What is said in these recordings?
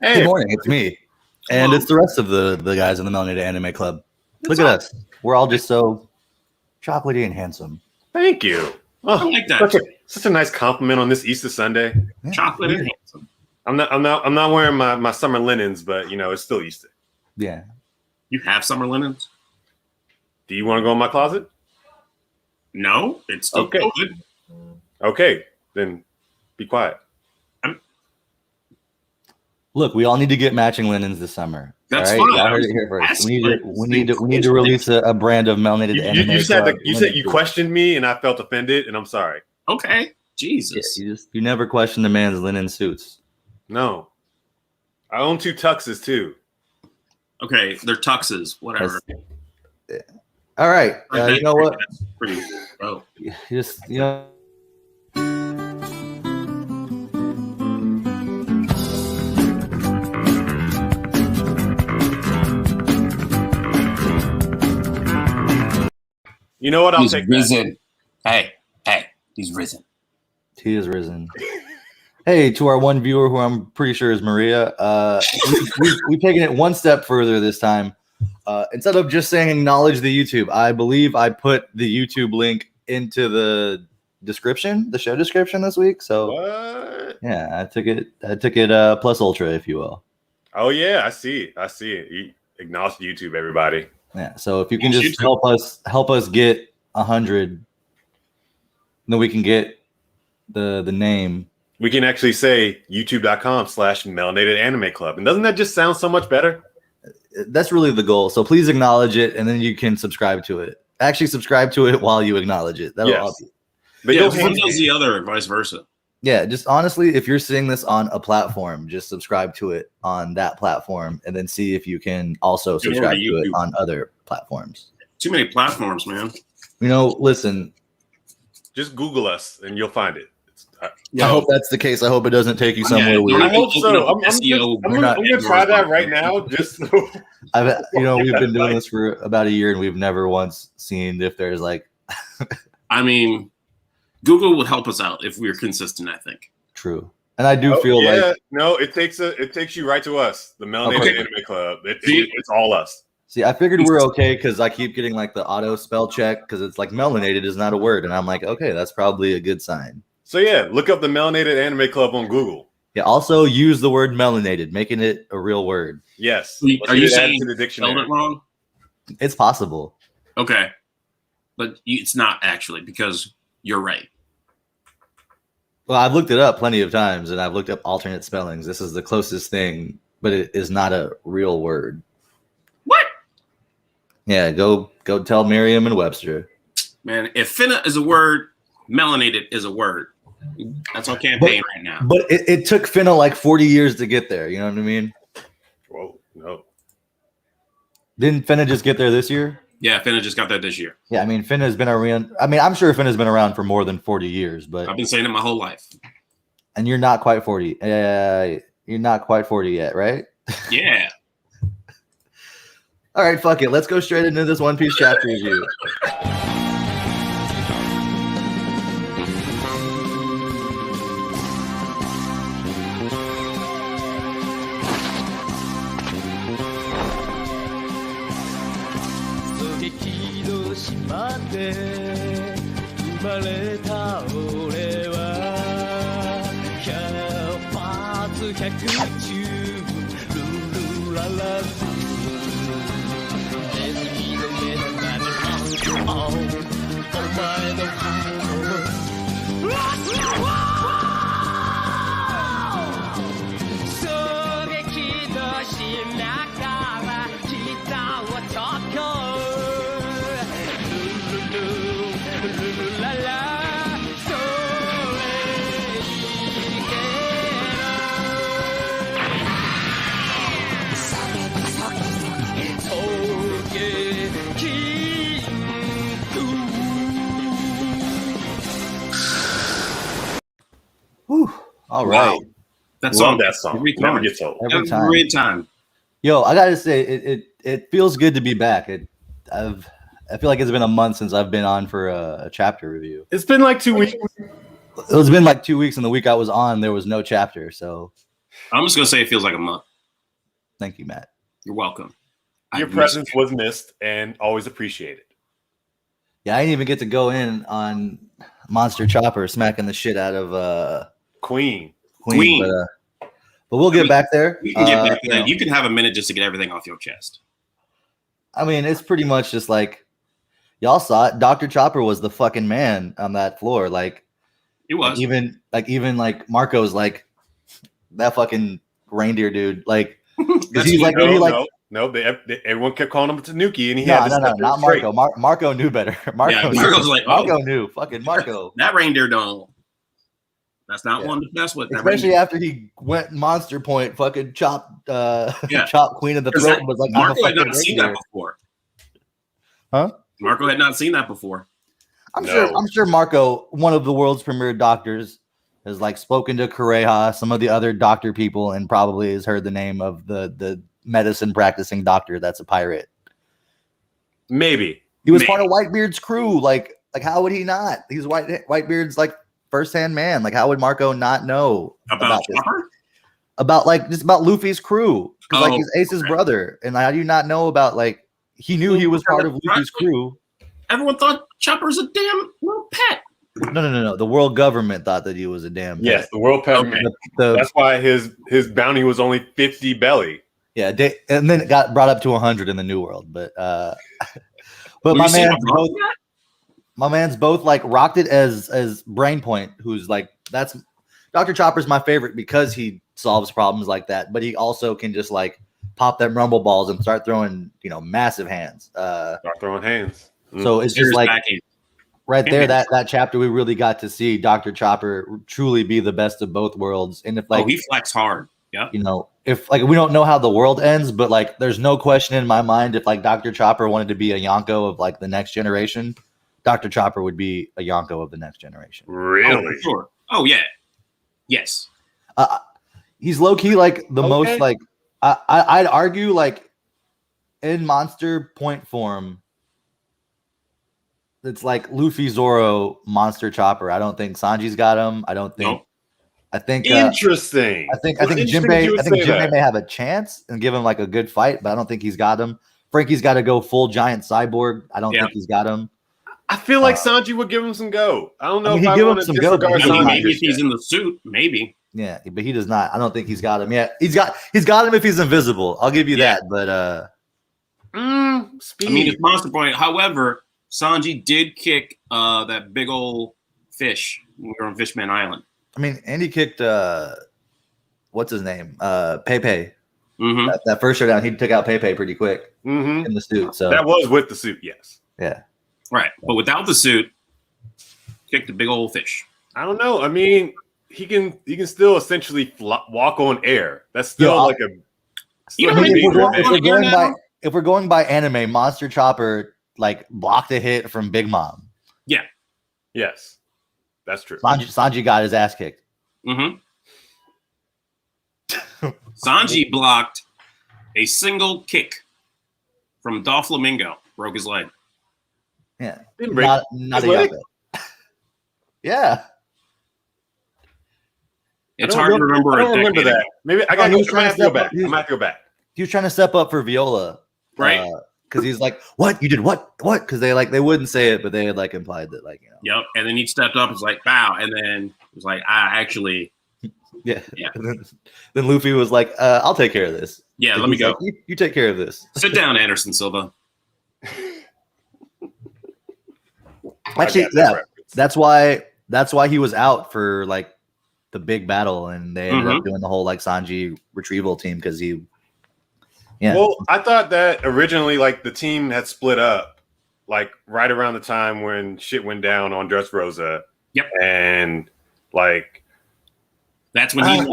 Hey. Good morning, it's me. And it's the rest of the guys in the Melanated Anime Club. Look at us. We're all just so chocolatey and handsome. Thank you. Oh, I like that. Such a nice compliment on this Easter Sunday. Yeah. Chocolate and handsome. I'm not wearing my summer linens, but it's still Easter. Yeah. You have summer linens? Do you want to go in my closet? No, it's still Okay. COVID. Okay, then be quiet. Look, we all need to get matching linens this summer. That's all fine. I heard it here first. We need to release a brand of melanated You anime. said you questioned me, and I felt offended, and I'm sorry. Okay, Jesus. Yeah, you never question the man's linen suits. No, I own 2 tuxes too. Okay, they're tuxes, whatever. All right, you know what? That's pretty. Oh, Just you know. You know what? I'll He's take risen. Hey, he's risen. He is risen. Hey, to our one viewer who I'm pretty sure is Maria, we've taken it one step further this time. Instead of just saying acknowledge the YouTube, I believe I put the YouTube link into the description, the show description this week. So What? yeah, I took it plus ultra, if you will. Oh yeah, I see it. You acknowledge YouTube, everybody. Yeah. So if you can just help us get 100, then we can get the name. We can actually say youtube.com/melanated anime club. And doesn't that just sound so much better? That's really the goal. So please acknowledge it, and then you can subscribe to it. Actually, subscribe to it while you acknowledge it. That'll help you. But yeah, one does the other, and vice versa. Yeah, just honestly, if you're seeing this on a platform, just subscribe to it on that platform, and then see if you can also subscribe to it on other platforms. Too many platforms, man. Listen. Just Google us, and you'll find it. I hope that's the case. I hope it doesn't take you somewhere weird. I hope so. I'm gonna try that right now. Just we've been doing this for about a year, and we've never once seen if there's like. I mean, Google would help us out if we were consistent, I think. True, and I do feel like no, it takes you right to us, the Melanated Anime Club. It's all us. See, I figured we're okay because I keep getting like the auto spell check because it's like melanated is not a word, and I'm like, okay, that's probably a good sign. So yeah, look up the Melanated Anime Club on Google. Yeah, also use the word melanated, making it a real word. Yes. Are you saying to the dictionary? spelled it wrong? It's possible. Okay, but it's not actually because you're right. Well, I've looked it up plenty of times, and I've looked up alternate spellings. This is the closest thing, but it is not a real word. What? Yeah, go tell Merriam and Webster. Man, if finna is a word, melanated is a word. That's our campaign right now. But it took Finna like 40 years to get there. You know what I mean? Whoa, no. Didn't Finna just get there this year? Yeah, Finna just got that this year. Yeah, I mean, Finna's been around. I mean, I'm sure Finna's been around for more than 40 years, but I've been saying it my whole life. And you're not quite 40. You're not quite 40 yet, right? Yeah. All right, fuck it. Let's go straight into this One Piece chapter review. All right. Wow. That song never gets old. Every time. Yo, I gotta say, it feels good to be back. I feel like it's been a month since I've been on for a chapter review. It's been like 2 weeks. It's been like 2 weeks, and the week I was on, there was no chapter. So I'm just gonna say it feels like a month. Thank you, Matt. You're welcome. Your presence was missed and always appreciated. Yeah, I didn't even get to go in on Monster Chopper smacking the shit out of Queen. but we'll get back there. We can get back to that. You can have a minute just to get everything off your chest. I mean, it's pretty much just like y'all saw it. Dr. Chopper was the fucking man on that floor. Like It was. even Marco's like that fucking reindeer dude. Like he's like everyone kept calling him Tanuki, and he not trait. Marco. Marco knew better. Marco's like, Marco knew. Fucking Marco. That reindeer don't. That's not one to mess with. Especially after he went monster point, fucking chopped Queen of the Throat and was like, Marco had not seen that before. Huh? Marco had not seen that before. I'm sure Marco, one of the world's premier doctors, has like spoken to Correja, some of the other doctor people, and probably has heard the name of the medicine practicing doctor that's a pirate. Maybe. He was part of Whitebeard's crew. Like how would he not? He's Whitebeard's like first-hand man. Like how would Marco not know about this? About Luffy's crew. Because like he's Ace's brother. And how do you not know about like he knew he was part of Luffy's crew? Everyone thought Chopper's a damn little pet. No. The world government thought that he was a damn pet. Yes, the world pet. Okay. That's why his bounty was only 50 belly. Yeah, and then it got brought up to 100 in the New World. But my man's both like rocked it as Brainpoint, who's like that's Dr. Chopper's my favorite because he solves problems like that, but he also can just like pop them rumble balls and start throwing massive hands. Start throwing hands. So it's just like right there that chapter we really got to see Dr. Chopper truly be the best of both worlds. And if like he flex hard. Yeah. If like we don't know how the world ends, but like there's no question in my mind if like Dr. Chopper wanted to be a Yonko of like the next generation, Dr. Chopper would be a Yonko of the next generation. Really? Oh, sure. Oh yeah. Yes. He's low key like the most like I'd argue like in monster point form. It's like Luffy, Zoro, Monster Chopper. I don't think Sanji's got him. I don't think. Nope. I think interesting. I think Jinbei may have a chance and give him like a good fight, but I don't think he's got him. Frankie's got to go full giant cyborg. I don't think he's got him. I feel like Sanji would give him some go. I don't know if I give want him to some go. Maybe if he's in the suit, maybe. Yeah, but he does not. I don't think he's got him. Yeah, he's got him if he's invisible. I'll give you that. But speed. I mean, it's Monster Point. However, Sanji did kick that big old fish when we were on Fishman Island. I mean, Andy kicked what's his name? Pepe. Mm-hmm. That first showdown, he took out Pepe pretty quick in the suit. So that was with the suit, yes. Yeah. Right. But without the suit, kicked the big old fish. I don't know. I mean, he can still essentially walk on air. That's still like a. If we're going by anime, Monster Chopper like blocked a hit from Big Mom. Yeah. Yes, that's true. Sanji got his ass kicked. Mm-hmm. Sanji blocked a single kick from Doflamingo, broke his leg. Yeah, Didn't break not a Yonko. Yeah. It's hard to remember. I don't remember that. Maybe I have to go back. I might have to go back. He was trying to step up for Viola, right? Because he's like, "What you did? What?" Because they wouldn't say it, but they had like implied that, like, Yep. And then he stepped up. And was like, "Bow," and then it was like, "I actually." Yeah. And then Luffy was like, "I'll take care of this." Yeah, let me go. Like, you take care of this. Sit down, Anderson Silva. Actually, yeah, that's why he was out for like the big battle, and they ended up doing the whole like Sanji retrieval team because he. Yeah. Well, I thought that originally, like the team had split up, like right around the time when shit went down on Dressrosa. Yep. And like that's when he.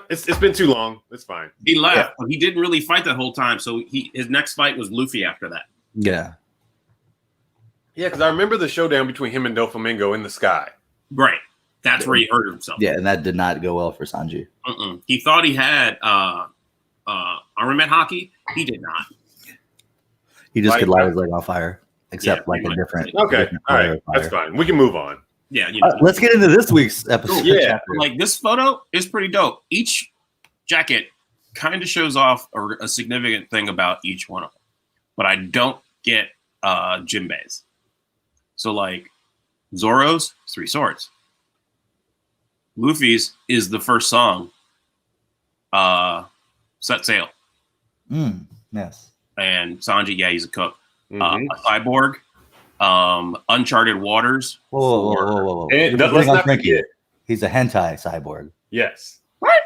It's been too long. It's fine. He left. Yeah. He didn't really fight that whole time, so his next fight was Luffy after that. Yeah. Yeah, because I remember the showdown between him and Doflamingo in the sky. Right. That's where he hurt himself. Yeah, and that did not go well for Sanji. He thought he had armament hockey. He did not. He just could light his leg on fire, except like a different. Okay, all right, that's fine. We can move on. Yeah. Let's get into this week's episode. Yeah, like this photo is pretty dope. Each jacket kind of shows off a significant thing about each one of them, but I don't get Jinbei's. So like Zoro's 3 swords. Luffy's is the first song. Set sail. Yes. And Sanji, yeah, he's a cook. Mhm. A cyborg. Uncharted Waters. Whoa. Let's not forget. He's a hentai cyborg. Yes. What?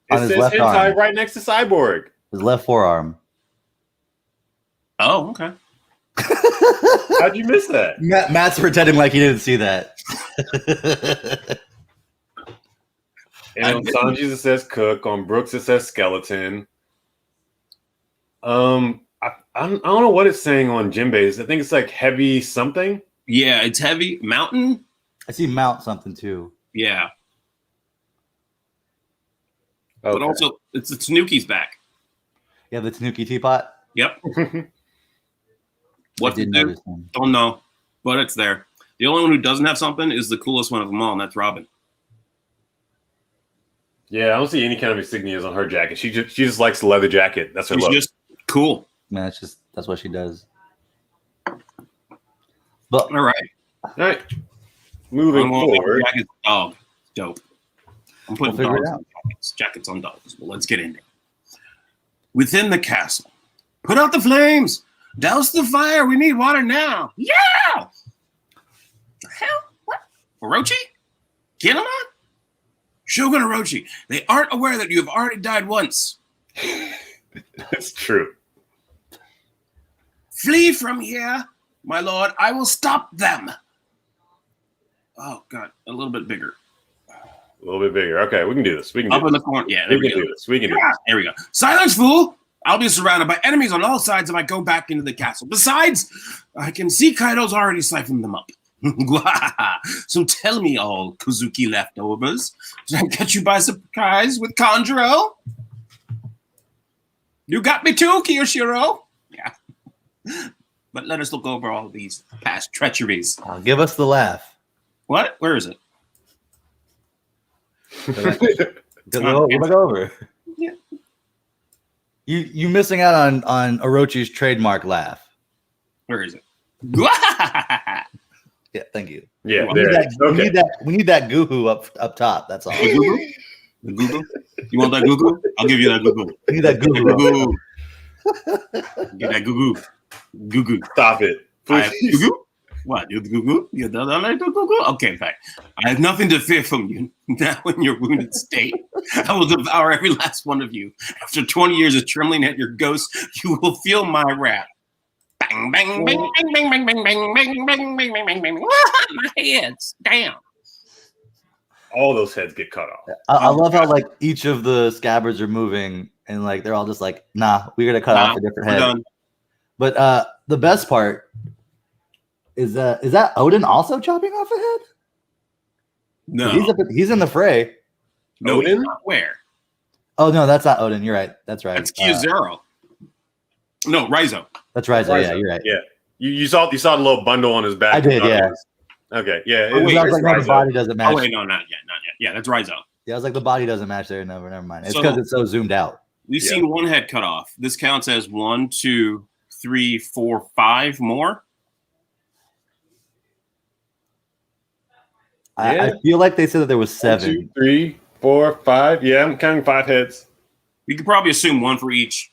It On his says left hentai arm. right next to Cyborg. His left forearm. Oh, okay. How'd you miss that? Matt's pretending like he didn't see that. And on Sanji's it says cook. On Brooks it says skeleton. I don't know what it's saying on Jinbei's. I think it's like heavy something. Yeah, it's heavy. Mountain. I see mount something too. Yeah, Okay. but also it's Tanuki's back. Yeah, the Tanuki teapot. Yep. What I to did do? notice him. Don't know, but it's there. The only one who doesn't have something is the coolest one of them all, and that's Robin. Yeah, I don't see any kind of insignias on her jacket. She just likes the leather jacket. That's her She's look. just cool. Man, that's what she does. But All right. All right. Moving forward. Jackets, dog, dope. I'm putting We'll figure it dogs on jackets on dogs. Well, let's get in there. Within the castle, put out the flames. Douse the fire. We need water now. Yeah. The hell? What? Orochi? Kinemon? Shogun Orochi. They aren't aware that you have already died once. That's true. Flee from here, my lord. I will stop them. Oh, God. A little bit bigger. A little bit bigger. Okay, we can do this. We can do Up in the this. corner. Yeah, there We we can go. do this. We can do Yeah, this. there we go. Silence, fool! I'll be surrounded by enemies on all sides if I go back into the castle. Besides, I can see Kaido's already siphoned them up. So tell me all, Kozuki leftovers. Did I catch you by surprise with Kanjuro? You got me too, Kiyoshiro. Yeah. But let us look over all these past treacheries. give us the laugh. What? Where is it? Go over. Yeah. You missing out on Orochi's trademark laugh. Where is it? Yeah, thank you. Yeah, We We there need it that, is. we Okay. need that. We need that goo-hoo up top. That's all. The Google? The Google? You want that Google? I'll give you that Google. We need that goo-hoo. up top. Give that Google. Google. Stop it. I have Please. Google? What? You Google? You don't like the Google? Okay, fine. I have nothing to fear from you. Now in your wounded state, I will devour every last one of you. After 20 years of trembling at your ghost, you will feel my wrath. Bang, bang, bang, bang, bang, bang, bang, bang, bang, bang, bang, bang, bang, bang. My head's down. All those heads get cut off. I love how like each of the scabbards are moving and like they're all just like, nah, we're gonna cut off a different We're head. done. But the best part is that Odin also chopping off a head? No. He's in the fray. No, Odin? he's not where? Oh no, that's not Odin. You're right. That's right. That's Kyuzero. No, Raizo. That's right. So, yeah, Raizo. you're right. Yeah. You saw the little bundle on his back. I did, yeah. Okay, yeah. Oh, it wait, I was was like, no, the Raizo. body doesn't match. Oh, wait, no, not yet. Yeah, that's Raizo. Yeah, I was like, the body doesn't match there. Never mind. It's So- because it's so zoomed out. We've Yeah. seen one head cut off. This counts as 1, 2, 3, 4, 5 more. I feel like they said that there was 1, 7. 2, 3, 4, 5. Yeah, I'm counting 5 heads. We could probably assume 1 for each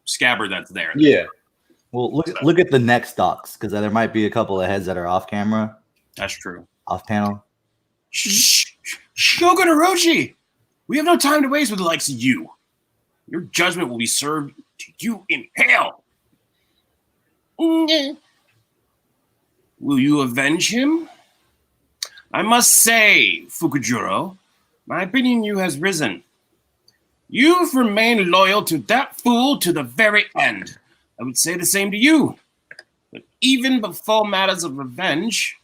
scabbard that's there. Yeah. Well, look at the next docs because there might be a couple of heads that are off camera, That's true. off panel. Shogun Orochi, we have no time to waste with the likes of you. Your judgment will be served to you in hell. Will you avenge him? I must say, Fukujuro, my opinion you has risen. You've remained loyal to that fool to the very end. I would say the same to you. But even before matters of revenge,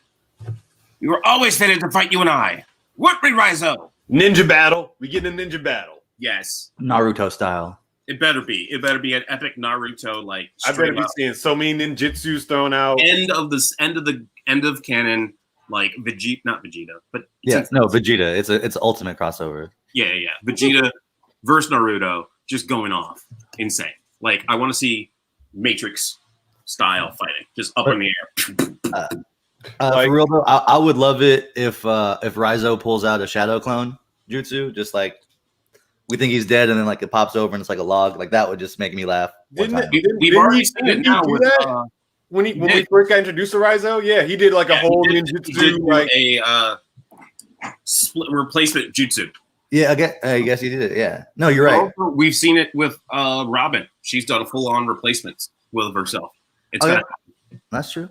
we were always fitted to fight you and I. What, Raizo? Ninja battle. We get a ninja battle. Yes, Naruto style. it better be. It better be an epic Naruto like I better straight be up seeing so many ninjutsus thrown out. end of canon like Vegeta, not Vegeta, but Yeah, no, Vegeta. It's ultimate crossover. yeah. Vegeta versus Naruto just going off, insane. Like I want to see Matrix style fighting, just up in the air. For real though, I would love it if Raizo pulls out a shadow clone jutsu, just like we think he's dead, and then like it pops over and it's like a log. Like that would just make me laugh. We've already seen it now with when we first got introduced to Raizo. Yeah, he did like a whole ninjutsu, like a split replacement jutsu. Yeah, I guess he did it. Yeah, no, you're right. Also, we've seen it with Robin. She's done full on replacements with herself. It's gonna happen. That's true.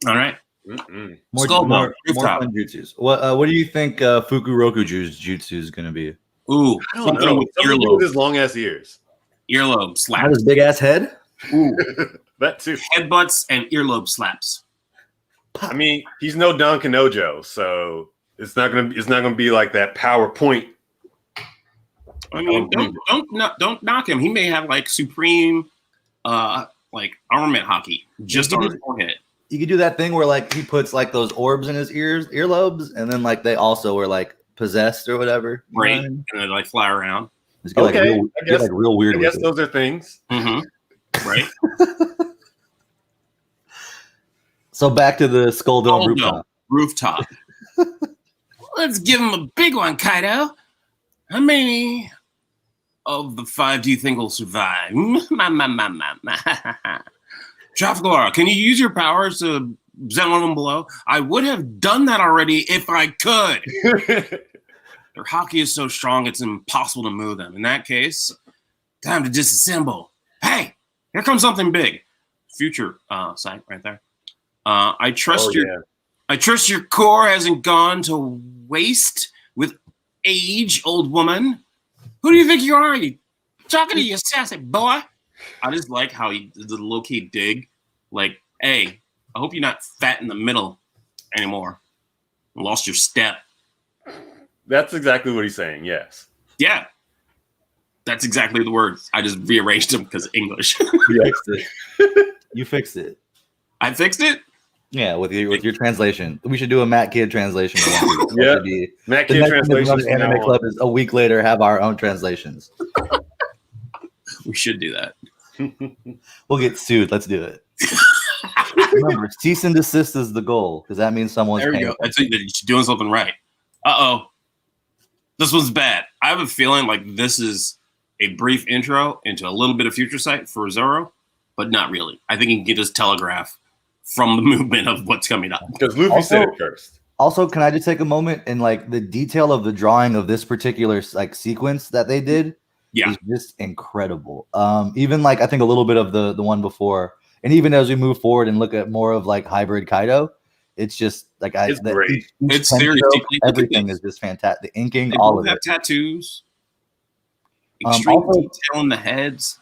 All right. More fun jutsus. What do you think Fukurokuju's jutsu is going to be? Ooh, I don't know. Something with his long ass ears. Earlobe slaps. Not his big ass head. Ooh, that too. Headbutts and earlobe slaps. I mean, he's no Don Kanojo, so it's not gonna be like that PowerPoint. I mean, don't knock him. He may have like supreme, like armament hockey just on his forehead. You could do that thing where like he puts like those orbs in his earlobes, and then like they also were like possessed or whatever, right? And they like fly around. Okay, I guess real weird. I guess those are things, right? So back to the Skull Dome rooftop. Let's give him a big one, Kaido. How many of the 5 do you think will survive? Trafalgar, can you use your powers to send one of them below? I would have done that already if I could. Their hockey is so strong, it's impossible to move them. In that case, time to disassemble. Hey, here comes something big. Future sight right there. I trust your core hasn't gone to waste with age, old woman. Who do you think you are? You talking to you sassy boy? I just like how he did the low-key dig. Like, hey, I hope you're not fat in the middle anymore. Lost your step. That's exactly what he's saying, yes. Yeah. That's exactly the words. I just rearranged them because of English. You fixed it. I fixed it? Yeah, with your translation. We should do a Matt Kidd translation. Yeah, Matt Kidd translation. Anime Club is a week later have our own translations. We should do that. We'll get sued. Let's do it. Remember, cease and desist is the goal because that means someone's there. You go. I think that you're doing something right. This one's bad. I have a feeling like this is a brief intro into a little bit of future sight for Zoro, but not really. I think he can just telegraph from the movement of what's coming up. Because Luffy said it first. Also, can I just take a moment and like the detail of the drawing of this particular like sequence that they did? Yeah, is just incredible. Even like I think a little bit of the one before, and even as we move forward and look at more of like hybrid Kaido, it's just like it's great. It's seriously everything is just fantastic. The inking, they all of have it. Tattoos. Extreme detail in the heads.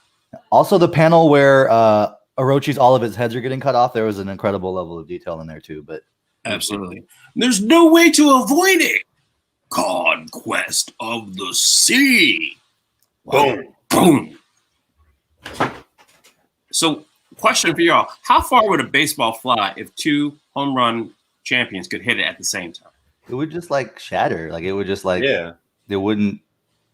Also, the panel where Orochi's all of his heads are getting cut off. There was an incredible level of detail in there too. But absolutely, there's no way to avoid it. Conquest of the sea. Boom. Boom. So, question for y'all. How far would a baseball fly if 2 home run champions could hit it at the same time? It would just like shatter. Like it would just like, yeah. It wouldn't.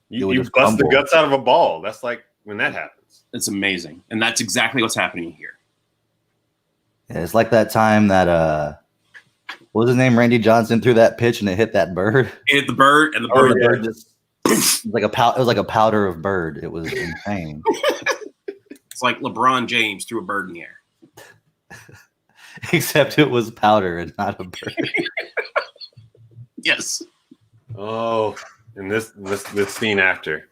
You bust the guts out of a ball. That's like when that happens. It's amazing. And that's exactly what's happening here. Yeah, it's like that time that, what was his name? Randy Johnson threw that pitch and it hit that bird. It hit the bird and the bird just. It was like a powder of bird. It was insane. It's like LeBron James threw a bird in the air. Except it was powder and not a bird. Yes. Oh, and this scene after.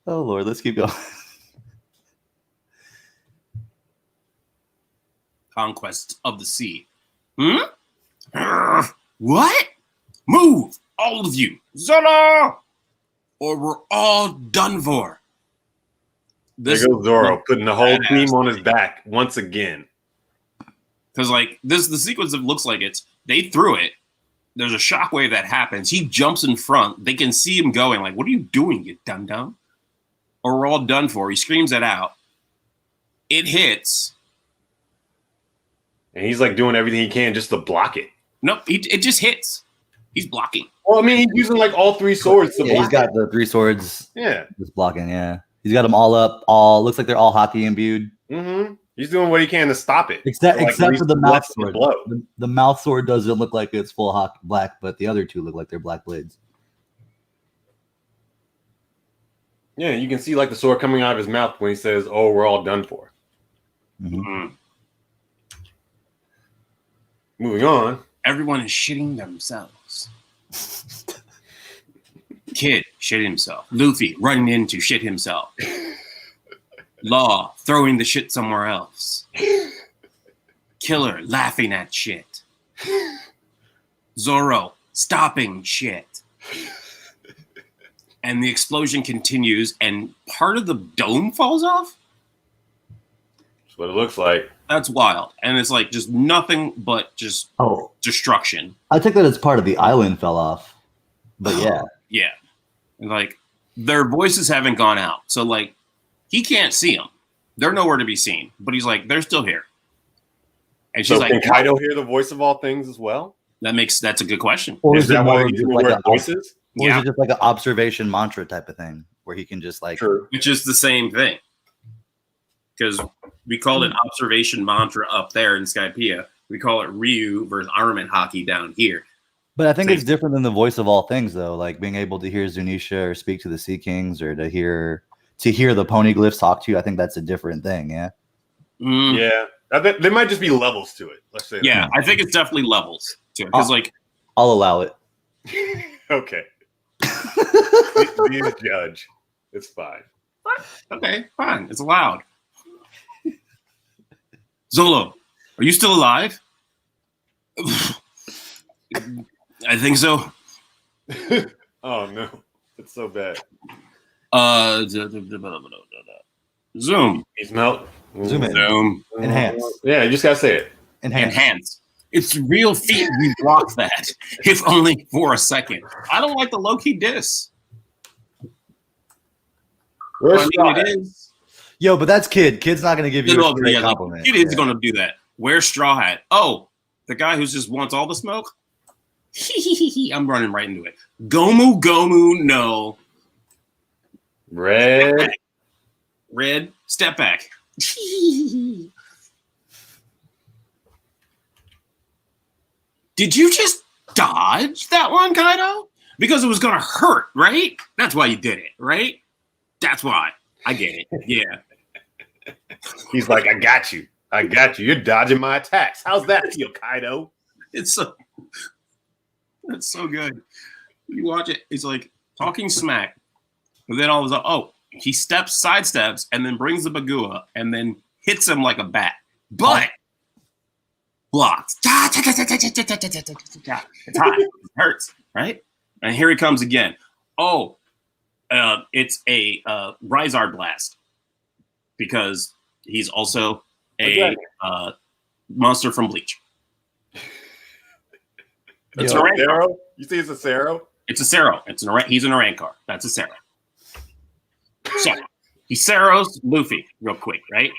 Oh Lord, let's keep going. Conquest of the sea. What? Move, all of you. Zoro! Or we're all done for. There goes Zoro, putting the whole team on his back once again. Because like the sequence of looks like they threw it. There's a shockwave that happens. He jumps in front. They can see him going. Like, what are you doing, you dum-dum? Or we're all done for. He screams it out. It hits. And he's like doing everything he can just to block it. Nope, it just hits. He's blocking. Well, I mean, he's using like all three swords to Yeah, block. he's got the 3 swords. Yeah. Just blocking. Yeah, he's got them all up. All looks like they're all hockey imbued. Mm-hmm. He's doing what he can to stop it. Except for the mouth lessen the sword. blow. The mouth sword doesn't look like it's full hockey black, but the other 2 look like they're black blades. Yeah, you can see like the sword coming out of his mouth when he says, "Oh, we're all done for." Mm-hmm. Moving on. Everyone is shitting themselves. Kid shit himself. Luffy running in to shit himself. Law throwing the shit somewhere else. Killer laughing at shit. Zoro stopping shit. And the explosion continues, and part of the dome falls off? That's what it looks like. That's wild. And it's like just nothing but just destruction. I think that it's part of the island fell off. But yeah. Yeah. And like their voices haven't gone out. So like he can't see them. They're nowhere to be seen. But he's like, they're still here. And she's So like, can Kaido hear the voice of all things as well? that's a good question. Or Is it that more why of he's just using like the a word voices? Or Yeah. is it just like an observation mantra type of thing where he can just like True. Which is the same thing. Because we called it observation mantra up there in Skypiea. We call it Ryu versus armament hockey down here. But I think Same. it's different than the voice of all things though, like being able to hear Zunisha or speak to the Sea Kings or to hear the poneglyphs talk to you. I think that's a different thing, yeah. Mm, Yeah. There might just be levels to it. Let's say yeah, I think it's definitely levels to it. Because like I'll allow it. that. Okay. Be a judge. It's fine. okay, fine. It's allowed. Zolo, are you still alive? I think so. Oh no. It's so bad. Zoom. He's melt. Zoom in. Zoom. Enhance. Yeah, you just gotta say it. Enhance. It's real feet. We block that, if only for a second. I don't like the low-key diss. Where's I mean, it is. Yo, but that's Kid. Kid's not gonna give you a straight Yeah, like, compliment. it is going to do that. Where's Straw Hat? Oh, the guy who just wants all the smoke? I'm running right into it. Gomu, no. Red. Red, step back. Did you just dodge that one, Kaido? Because it was going to hurt, right? That's why you did it, right? That's why. I get it. Yeah. He's like, I got you. You're dodging my attacks. How's that feel, Kaido? That's so good. You watch it, it's like talking smack. And then all of a sudden, he sidesteps, and then brings the Bagua, and then hits him like a bat. But blocks. It's hot. It hurts, right? And here he comes again. It's a Rizard blast because he's also a monster from Bleach. It's a Sero? You see it's a Sero? It's a Sero. He's an Arankar. That's a Sero. So he Seros Luffy real quick, right?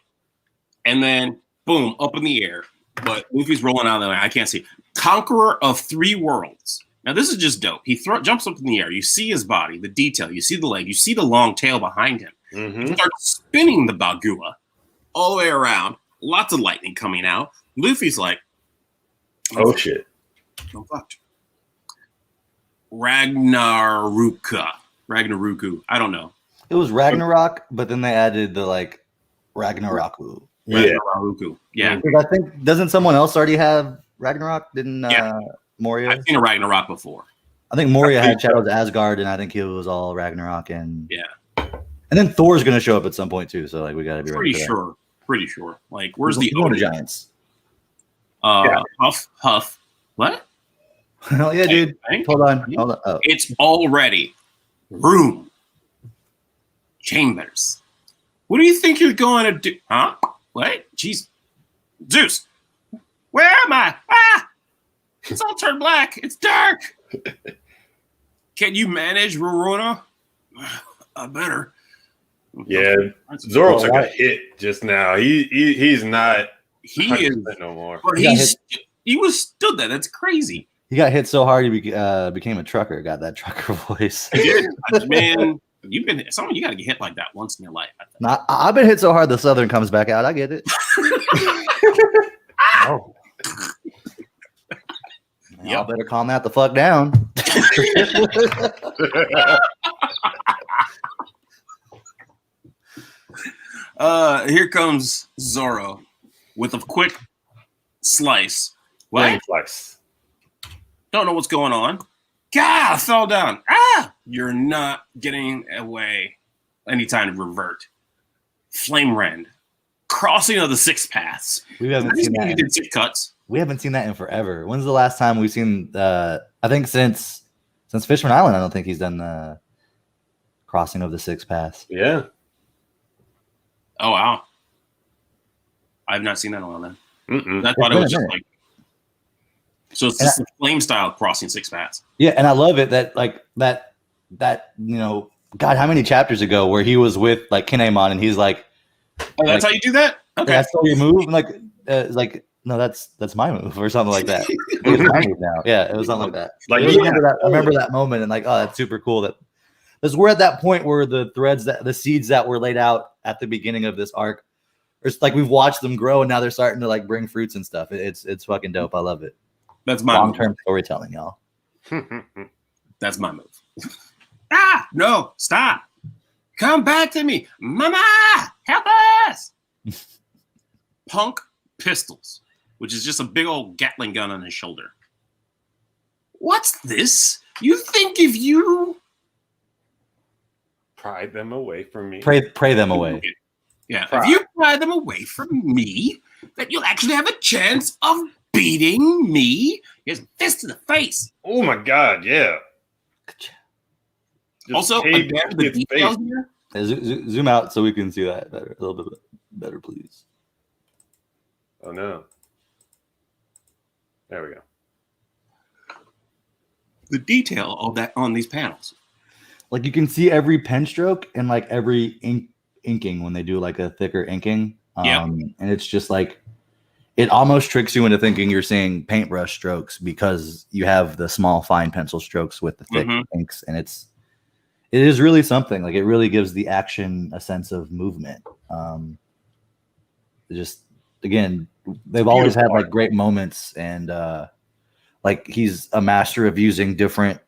And then boom, up in the air. But Luffy's rolling out of the way. I can't see. Conqueror of 3 worlds. Now this is just dope. He jumps up in the air. You see his body, the detail. You see the leg. You see the long tail behind him. Mm-hmm. He starts spinning the Bagua all the way around. Lots of lightning coming out. Luffy's like, oh shit. I'm fucked. Ragnaruku. I don't know. It was Ragnarok, but then they added the like Ragnaroku. Yeah. Ragnaruku. Yeah. Because I think doesn't someone else already have Ragnarok? Didn't Moria? I've seen a Ragnarok before. I think Moria had Shadows of Asgard, and I think it was all Ragnarok and Yeah. And then Thor's gonna show up at some point too. So like we gotta be ready. Pretty sure. Like, where's He's the one of Odin? the giants? Huff. What? Hell yeah, dude. Hold on. Oh. It's already room. Chambers. What do you think you're going to do? Huh? What? Jeez. Zeus. Where am I? Ah! It's all turned black. It's dark. Can you manage Rorona? I better. Yeah. Zoro took a hit just now. He's not He is no more. but he was stood there. That's crazy. He got hit so hard he became a trucker. Got that trucker voice. I did. Man, you got to get hit like that once in your life. I've been hit so hard the Southern comes back out. I get it. Oh. Y'all better calm that the fuck down. Here comes Zoro with a quick slice. What? Slice. Don't know what's going on. God, I fell down. Ah! You're not getting away anytime to revert. Flame Rend. Crossing of the six paths. We haven't seen that. You did six cuts. We haven't seen that in forever. When's the last time we've seen? I think since Fishman Island, I don't think he's done the crossing of the six paths. Yeah. Oh wow! I've not seen that in a while then. Mm-mm. I thought it was just like. So it's just the flame style crossing six paths. Yeah, and I love it that God, how many chapters ago where he was with like Kinemon and he's like, oh, that's how you do that? Okay, that's how you move. And no, that's my move or something like that. It's my move now. Yeah, it was something like that. Like, I remember that moment and like, oh, that's super cool. Because we're at that point where the seeds that were laid out at the beginning of this arc, it's like we've watched them grow and now they're starting to like bring fruits and stuff. It's fucking dope. I love it. That's my long-term storytelling, y'all. That's my move. No, stop. Come back to me. Mama, help us. Punk Pistols, which is just a big old Gatling gun on his shoulder. What's this? You think if you pry them away from me. Pray them away. Yeah, if you pry them away from me, that you'll actually have a chance of beating me. Here's a fist to the face. Oh my God, yeah. Just also, again, the details here. Zoom out so we can see that better, a little bit better, please. Oh no. There we go. The detail of that on these panels. Like you can see every pen stroke and like every inking when they do like a thicker inking. And it's just like it almost tricks you into thinking you're seeing paintbrush strokes because you have the small fine pencil strokes with the thick inks, and it is really something. Like it really gives the action a sense of movement. Just again, they've always had like great moments, and like he's a master of using different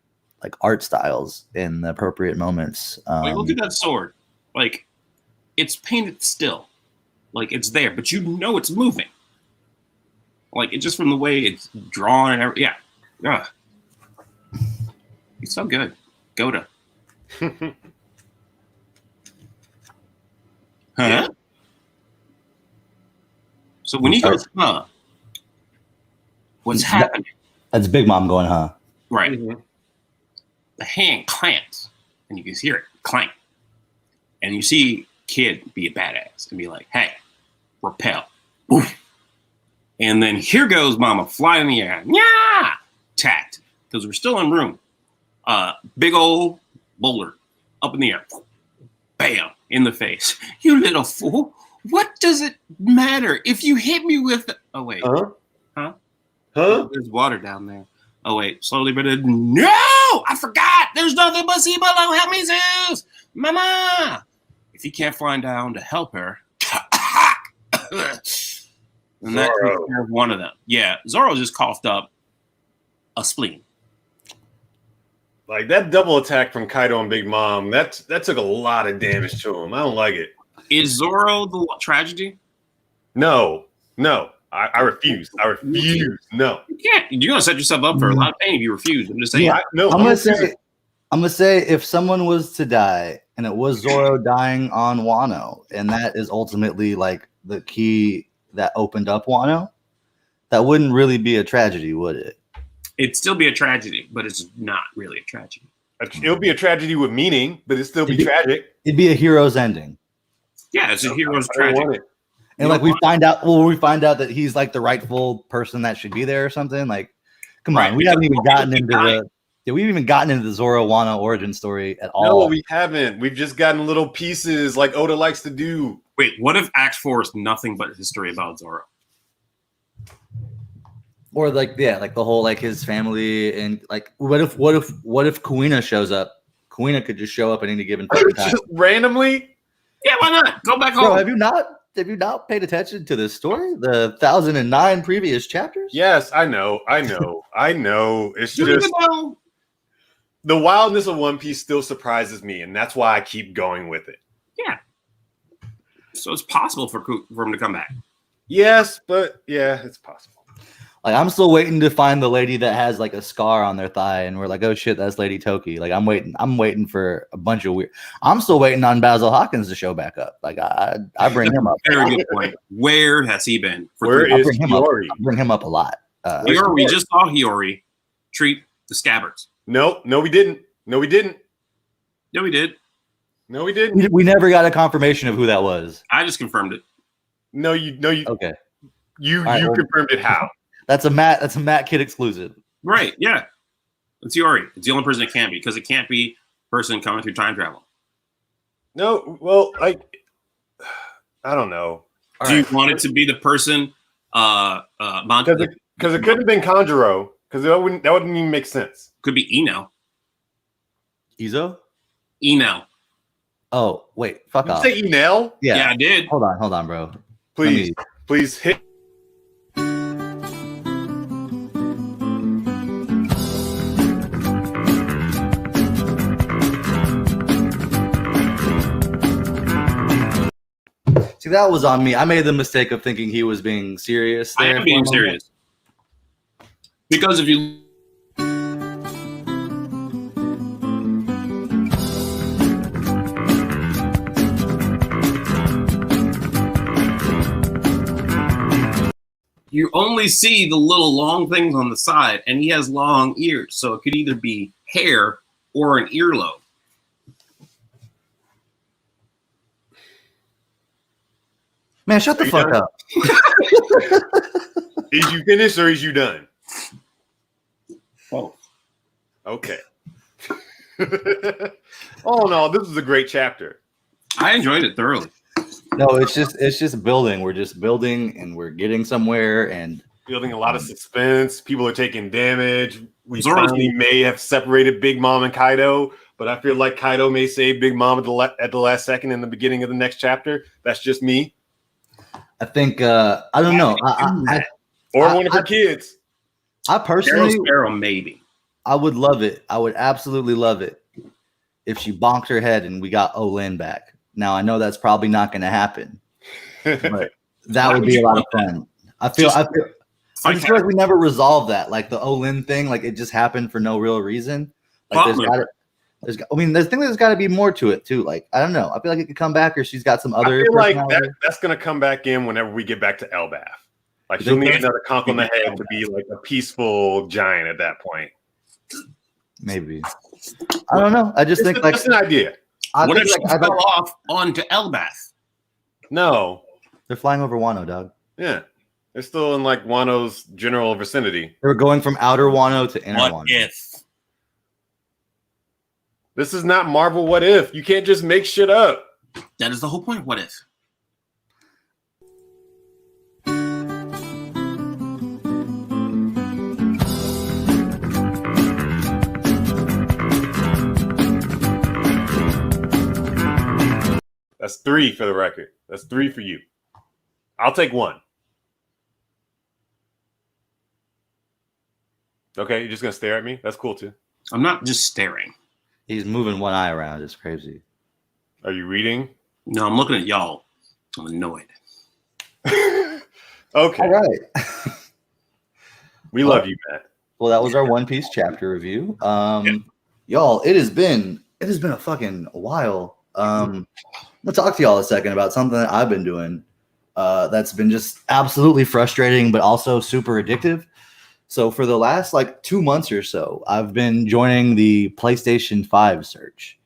like art styles in the appropriate moments. Like, look at that sword. Like it's painted still, like it's there, but you know it's moving. Like it's just from the way it's drawn and everything. Yeah. He's so good. Goda. Huh? Yeah. So when he goes, what's happening? That's Big Mom going, huh? Right. Mm-hmm. The hand clamps, and you can hear it clank. And you see Kid be a badass and be like, hey, repel. Oof. And then here goes Mama flying in the air. Yeah! Tacked. Because we're still in room. Big old boulder up in the air. Bam! In the face. You little fool. What does it matter if you hit me with... Oh, wait. Huh? There's water down there. Oh, wait. Slowly, but... No! I forgot! There's nothing but sea below. Help me, Zeus! Mama! If you can't fly down to help her... And that takes care of one of them. Yeah, Zoro just coughed up a spleen. Like that double attack from Kaido and Big Mom, that took a lot of damage to him. I don't like it. Is Zoro the tragedy? No. I refuse. No. You can't. You're gonna set yourself up for a lot of pain if you refuse. I'm just saying. Yeah, I'm gonna say if someone was to die and it was Zoro dying on Wano, and that is ultimately like the key that opened up Wano, that wouldn't really be a tragedy, would it? It'd still be a tragedy, but it's not really a tragedy. It'll be a tragedy with meaning, but it'd still be tragic. It'd be a hero's ending. Yeah, it's a hero's tragedy. And like we find out that he's like the rightful person that should be there or something. Like, come on, we haven't even gotten into the Zoro Wano origin story at all. No, we haven't. We've just gotten little pieces like Oda likes to do. Wait, what if Act 4 is nothing but history about Zoro? Or like like the whole like his family and like what if Kuina shows up? Kuina could just show up at any given fucking time. Just randomly. Yeah, why not? Go back home. Bro, have you not paid attention to this story? The 1009 previous chapters? Yes, I know. It's Do you just know? the wildness of One Piece still surprises me, and that's why I keep going with it. Yeah. So it's possible for him to come back. Yes, but yeah, it's possible. Like I'm still waiting to find the lady that has like a scar on their thigh, and we're like, oh shit, that's Lady Toki. Like I'm waiting for a bunch of weird. I'm still waiting on Basil Hawkins to show back up. Like I bring him up. Very good point. Where has he been? Where is Hiyori? I bring him up a lot. Hiyori, we just saw Hiyori treat the scabbards. No, we didn't. Yeah, we did. No, we didn't. We never got a confirmation of who that was. I just confirmed it. No, you. Okay. You All right, well, confirmed it. How? That's a Matt Kid exclusive. Right, yeah. It's Hiyori. It's the only person it can be, because it can't be a person coming through time travel. No, well, I don't know. Do you want it to be the person Because it could have been Kanjuro, because that wouldn't even make sense. could be Eno. Izo? Eno. Oh, wait. Fuck Did off. you say Enel? Yeah, I did. Hold on, bro. Please hit. See, that was on me. I made the mistake of thinking he was being serious. I am being serious. Because if you only see the little long things on the side, and he has long ears, so it could either be hair or an earlobe. Man, shut the fuck up. Is you finished or is you done? Oh. Okay. Oh no, this is a great chapter. I enjoyed it thoroughly. No, it's just building. We're just building and we're getting somewhere and Building a lot of suspense. People are taking damage. We Zoro's- finally may have separated Big Mom and Kaido, but I feel like Kaido may save Big Mom at the last second in the beginning of the next chapter. That's just me. I think I don't know. Or one of her kids. I personally Sparrow, maybe. I would love it. I would absolutely love it if she bonked her head and we got Olin back. Now I know that's probably not going to happen, but that would be a lot of fun. I just feel like we never resolved that. Like the Olin thing, like it just happened for no real reason. Like there's got to be more to it too. Like I don't know. I feel like it could come back, or she's got some other. I feel like that's going to come back in whenever we get back to Elbaf. Like she'll need another conch on the head to be like a peaceful giant at that point. Maybe. I don't know. I just think like that's an idea. What if she fell off onto Elbaf? No. They're flying over Wano, dog. Yeah. They're still in like Wano's general vicinity. They were going from outer Wano to inner Wano. What if? This is not Marvel What If. You can't just make shit up. That is the whole point. What if? That's 3 for the record. That's 3 for you. I'll take 1. Okay, you're just gonna stare at me? That's cool too. I'm not just staring. He's moving one eye around. It's crazy. Are you reading? No, I'm looking at y'all. I'm annoyed. Okay. All right. We love you, Matt. Well, that was our One Piece chapter review. Y'all, it has been a fucking while. I'm gonna talk to y'all a second about something that I've been doing that's been just absolutely frustrating, but also super addictive. So for the last like 2 months or so, I've been joining the PlayStation 5 search.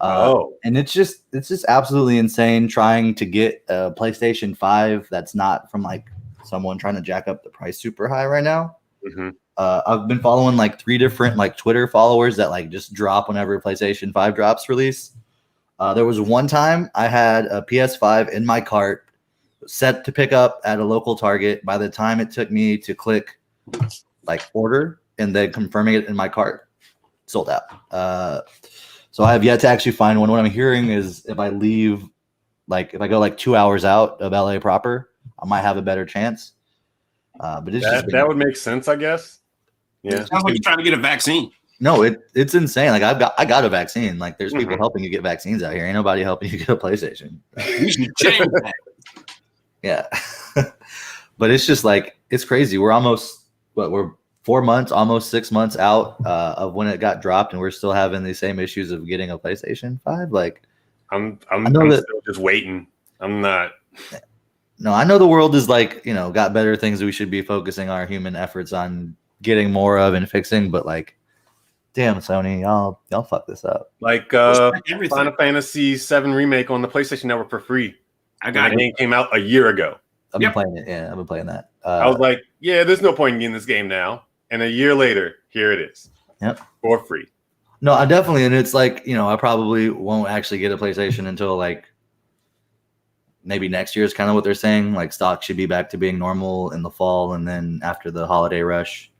And it's just absolutely insane trying to get a PlayStation 5 that's not from like someone trying to jack up the price super high right now. Mm-hmm. I've been following like 3 different like Twitter followers that like just drop whenever PlayStation 5 drops release. There was one time I had a PS5 in my cart set to pick up at a local Target. By the time it took me to click like order and then confirming it in my cart, sold out. So I have yet to actually find one. What I'm hearing is if I leave, like if I go like 2 hours out of LA proper, I might have a better chance. But it's that would make sense, I guess. Yeah. Sounds like you're trying to get a vaccine. No, it's insane. Like I got a vaccine. Like there's people helping you get vaccines out here. Ain't nobody helping you get a PlayStation. We should change that. Yeah. But it's just like it's crazy. We're we're 4 months, almost 6 months out of when it got dropped, and we're still having the same issues of getting a PlayStation 5. Like I'm still just waiting. I'm not. No, I know the world is like, got better things we should be focusing our human efforts on getting more of and fixing, but like, damn, Sony, y'all fuck this up. Like Final Fantasy VII Remake on the PlayStation Network for free. I got it. The game came out a year ago. I've been playing it. Yeah, I've been playing that. I was like, yeah, there's no point in getting this game now. And a year later, here it is. Yep. For free. No, I definitely, and it's like, I probably won't actually get a PlayStation until like maybe next year is kind of what they're saying. Like stock should be back to being normal in the fall, and then after the holiday rush,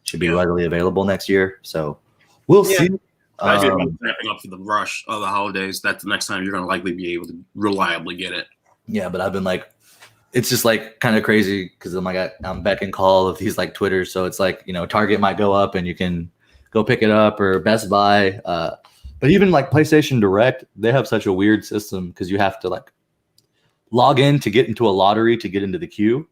should be readily available next year. So we'll see. Wrapping up for the rush of the holidays. That's the next time you're going to likely be able to reliably get it. Yeah, but I've been like, it's just like kind of crazy because I'm beck and call of these like Twitters. So it's like, Target might go up and you can go pick it up, or Best Buy. But even like PlayStation Direct, they have such a weird system because you have to like log in to get into a lottery to get into the queue.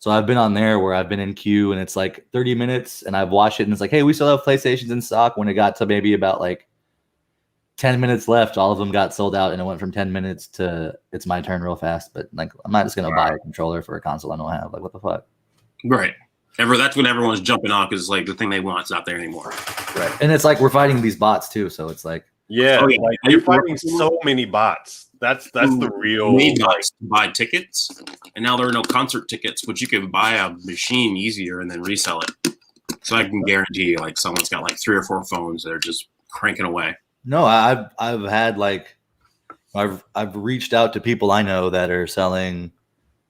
So I've been on there where I've been in queue and it's like 30 minutes and I've watched it and it's like, hey, we still have PlayStations in stock. When it got to maybe about like 10 minutes left, all of them got sold out, and it went from 10 minutes to it's my turn real fast. But like, I'm not just going to buy a controller for a console I don't have. Like, what the fuck? Right. That's when everyone's jumping off because like the thing they want is not there anymore. Right. And it's like we're fighting these bots too. So it's like, like you're fighting so many bots. That's the real bots to buy tickets, and now there are no concert tickets, but you can buy a machine easier and then resell it. So I can guarantee like someone's got like 3 or 4 phones that are just cranking away. No, I've had like I've reached out to people I know that are selling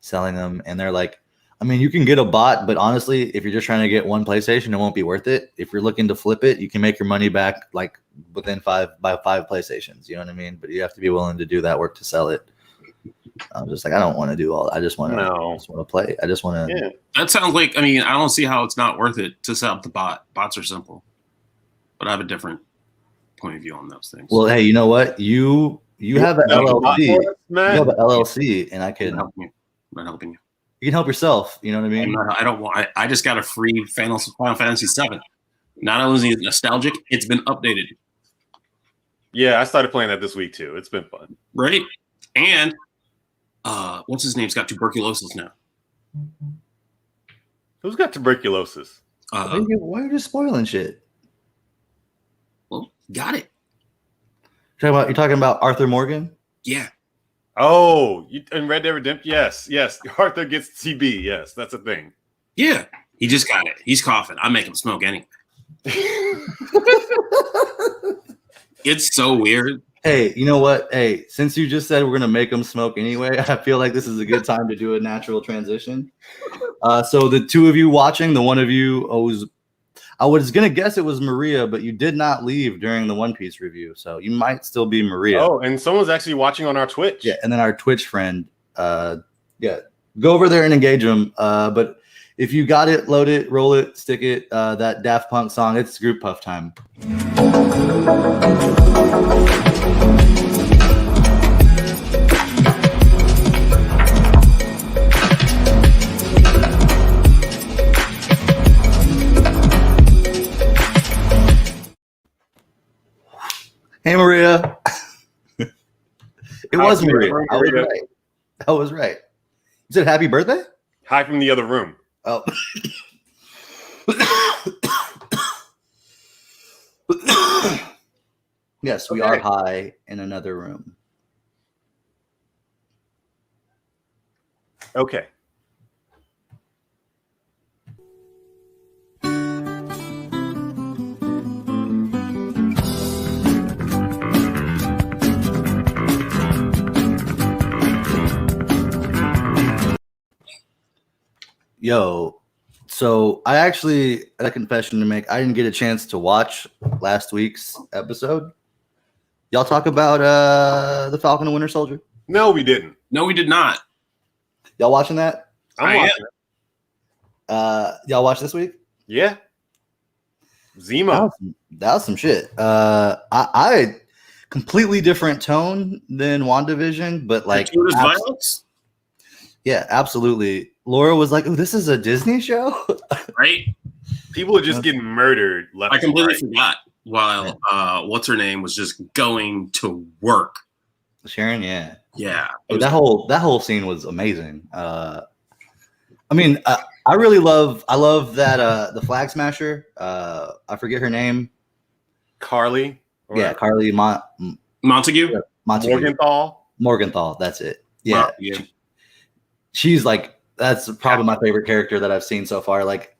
them, and they're like, I mean, you can get a bot, but honestly, if you're just trying to get one PlayStation, it won't be worth it. If you're looking to flip it, you can make your money back like within 5 PlayStations. You know what I mean? But you have to be willing to do that work to sell it. I'm just like, I don't want to do all. I just want to play. I just want to. Yeah. That sounds like. I mean, I don't see how it's not worth it to set up the bot. Bots are simple, but I have a different point of view on those things. Well, hey, you know what? You have an LLC. You have an LLC, and I can help you. I'm not helping you. You can help yourself. You know what I mean? I don't want. I just got a free Final Fantasy VII. Not only is it nostalgic, it's been updated. Yeah, I started playing that this week too. It's been fun. Right? And what's his name's got tuberculosis now. Who's got tuberculosis? Why are you just spoiling shit? Well, got it. You're talking about Arthur Morgan? Yeah. Oh, in Red Dead Redemption? Yes. Arthur gets TB. Yes, that's a thing. Yeah, he just got it. He's coughing. I make him smoke anyway. It's so weird. Hey, you know what? Hey, since you just said we're going to make him smoke anyway, I feel like this is a good time to do a natural transition. So the two of you watching, the one of you I was going to guess it was Maria, but you did not leave during the One Piece review. So you might still be Maria. Oh, and someone's actually watching on our Twitch. Yeah, and then our Twitch friend. Go over there and engage them. But if you got it, load it, roll it, stick it. That Daft Punk song, it's group puff time. Hey, Maria. It was Maria. I was right. You said happy birthday? Hi from the other room. Oh. Yes, we are high in another room. Okay. Yo, So I actually had a confession to make. I didn't get a chance to watch last week's episode. Y'all talk about the Falcon and Winter Soldier? No, we didn't. No, we did not. Y'all watching that? I'm watching it. Y'all watch this week? Yeah. Zemo. That was some shit. I completely different tone than WandaVision, but like violence? Yeah, absolutely. Laura was like, "Oh, this is a Disney show?" Right? People are just getting murdered left. I completely forgot while what's her name was just going to work. Sharon, yeah. Yeah. That whole scene was amazing. I mean, I really love that the Flag Smasher. I forget her name. Carly. Yeah, Carly Montague. Morgenthau. That's it. Yeah. She's like, that's probably my favorite character that I've seen so far. Like,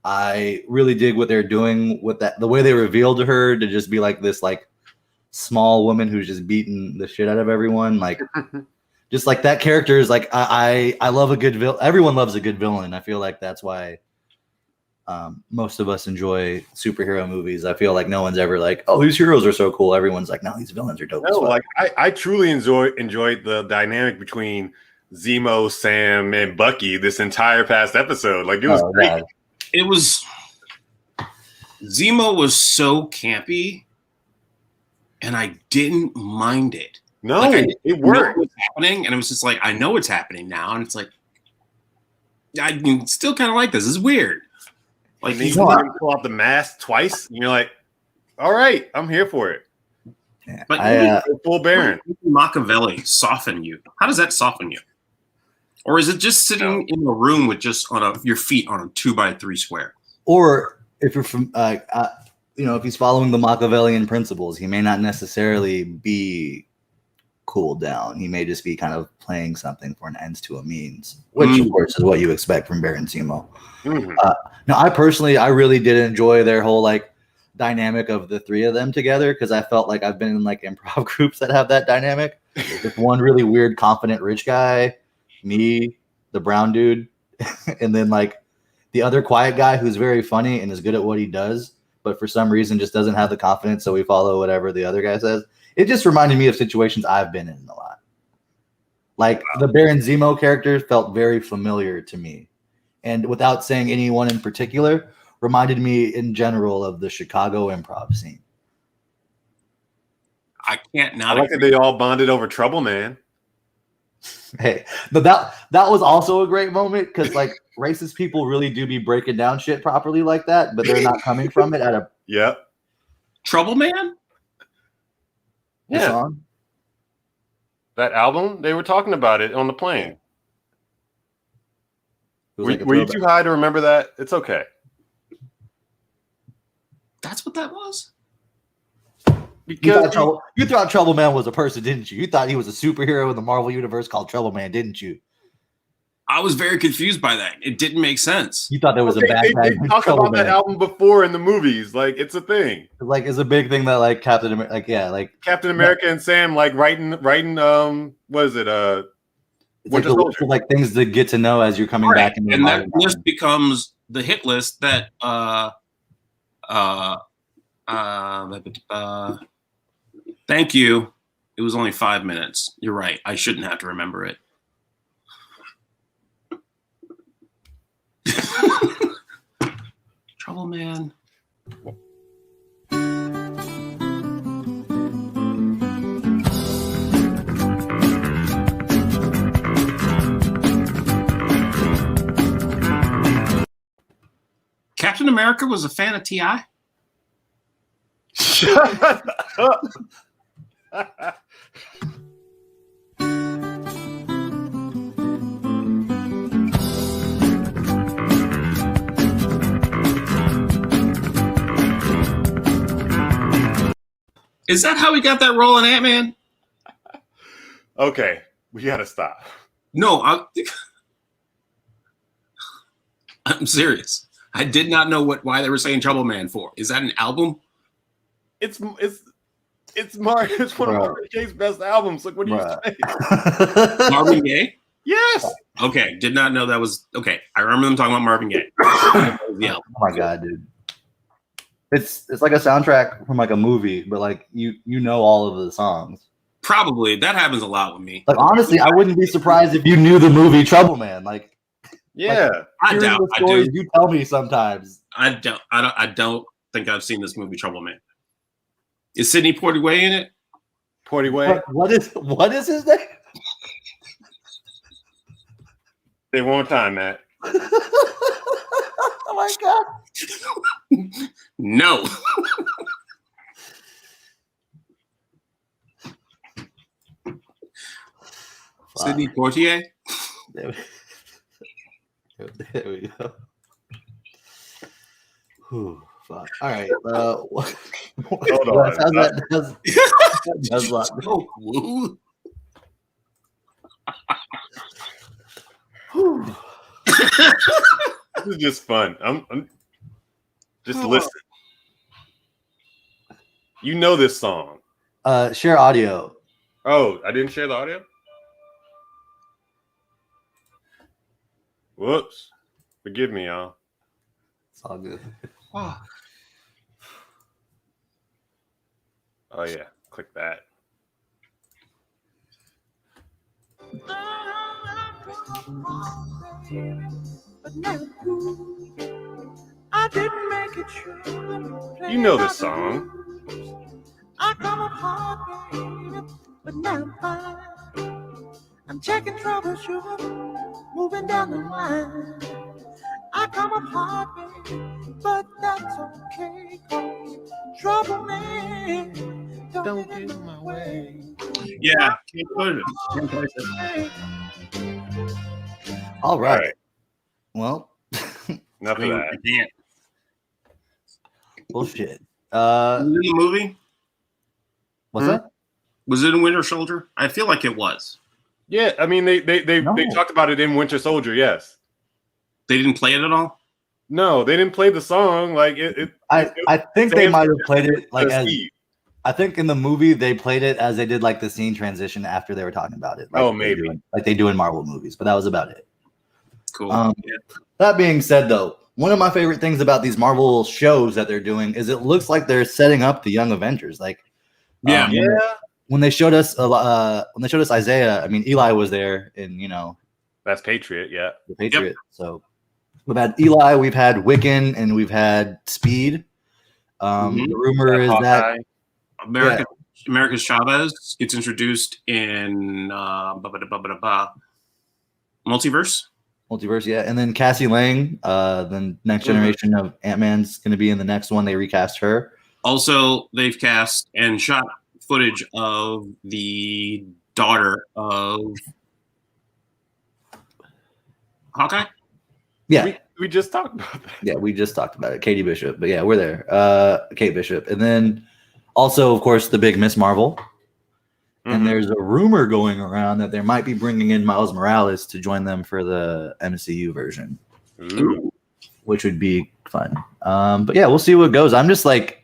I really dig what they're doing with that. The way they revealed her to just be like this, like small woman who's just beating the shit out of everyone. Like, just like that character is like, I love a good villain. Everyone loves a good villain. I feel like that's why most of us enjoy superhero movies. I feel like no one's ever like, oh, these heroes are so cool. Everyone's like, no, these villains are dope. No, like I truly enjoyed the dynamic between Zemo, Sam, and Bucky this entire past episode. Like, it was great. God. It was Zemo was so campy, and I didn't mind it. No, like, it worked. What's happening, and it was just like, I know it's happening now, and it's like, I still kind of like this. This is weird. Like, you pull out the mask twice, and you're like, all right, I'm here for it. Yeah, but full Baron. Machiavelli soften you. How does that soften you? Or is it just sitting in a room with just your feet on a 2x3 square? Or if you're from, if he's following the Machiavellian principles, he may not necessarily be cooled down. He may just be kind of playing something for an ends to a means, which of course is what you expect from Baron Zemo. Now, I really did enjoy their whole like dynamic of the three of them together, because I felt like I've been in like improv groups that have that dynamic. With one really weird, confident, rich guy, me, the brown dude, and then like the other quiet guy who's very funny and is good at what he does, but for some reason just doesn't have the confidence, so we follow whatever the other guy says. It just reminded me of situations I've been in a lot. Like the Baron Zemo character felt very familiar to me, and without saying anyone in particular, reminded me in general of the Chicago improv scene. I can't not. I like that they all bonded over Trouble Man. Hey, but that was also a great moment, because like racist people really do be breaking down shit properly like that, but they're not coming from it at a Trouble Man. Yeah, song. That album, they were talking about it on the plane. Were you too high to remember that? It's okay. That's what that was. Because you thought Trouble Man was a person, didn't you? You thought he was a superhero in the Marvel universe called Trouble Man, didn't you? I was very confused by that. It didn't make sense. You thought there was a bad guy. They talk about that album before in the movies. Like, it's a thing. Like, it's a big thing that like Captain America and Sam like writing. What is it? Winter Soldier. Like things to get to know as you're coming back, and that list becomes the hit list that thank you. It was only 5 minutes. You're right. I shouldn't have to remember it. Trouble Man. Captain America was a fan of T.I.? Shut up. Is that how he got that role in Ant-Man? Okay, we gotta stop. No, I'm serious. I did not know why they were saying Trouble Man for. Is that an album? It's one of Marvin Gaye's best albums. Like, what do you say? Marvin Gaye? Yes. Okay, did not know that was okay. I remember them talking about Marvin Gaye. Yeah. Oh my god, dude. It's like a soundtrack from like a movie, but like you know all of the songs. Probably that happens a lot with me. Like honestly, I wouldn't be surprised if you knew the movie Trouble Man. Like Yeah. I hearing doubt the I stories do. you tell me sometimes. I don't think I've seen this movie Trouble Man. Is Sidney Poitier in it? Porty Way. What is his name? Say one more time, Matt. Oh my god. No. Sidney Poitier? There we go. Whew, fuck. All right. Hold How's on. that? Nuzlocke. Oh, woo. This is just fun. I'm just listen. You know this song. Share audio. Oh, I didn't share the audio? Whoops. Forgive me, y'all. It's all good. Oh yeah. Click that. You know this song. I come apart, baby, but now I'm fine. I'm checking troubleshooting, moving down the line. I come apart, baby, but that's okay. Trouble man, don't get in my way. Yeah, can't put it. Can't place it. All right. All right. Well, Enough I mean, of I that. can't. bullshit. Was it in the movie? What's that? Was it in Winter Soldier? I feel like it was. Yeah, I mean they No. talked about it in Winter Soldier, yes. They didn't play it at all? No, they didn't play the song. Like I think they Sam- might have played it like as Steve. I think in the movie they played it as they did like the scene transition after they were talking about it. Like Oh, they maybe. do like they do in Marvel movies, but that was about it. Cool. Yeah. That being said, though, one of my favorite things about these Marvel shows that they're doing is it looks like they're setting up the Young Avengers. Like, Yeah. when they showed us Isaiah, I mean Eli was there in That's Patriot, yeah. the Patriot. So we've had Eli, we've had Wiccan, and we've had Speed. Mhm. The rumor is that America Chavez gets introduced in Multiverse. Multiverse, yeah, and then Cassie Lang, the next generation of Ant-Man's going to be in the next one. They recast her. Also, they've cast and shot footage of the daughter of Hawkeye. Yeah, We just talked about that. yeah, we just talked about it. Katie Bishop, but yeah, we're there. Kate Bishop, and then also, of course, the big Miss Marvel. And Mhm. there's a rumor going around that they might be bringing in Miles Morales to join them for the MCU version, Ooh. which would be fun. But yeah, we'll see what goes. I'm just like,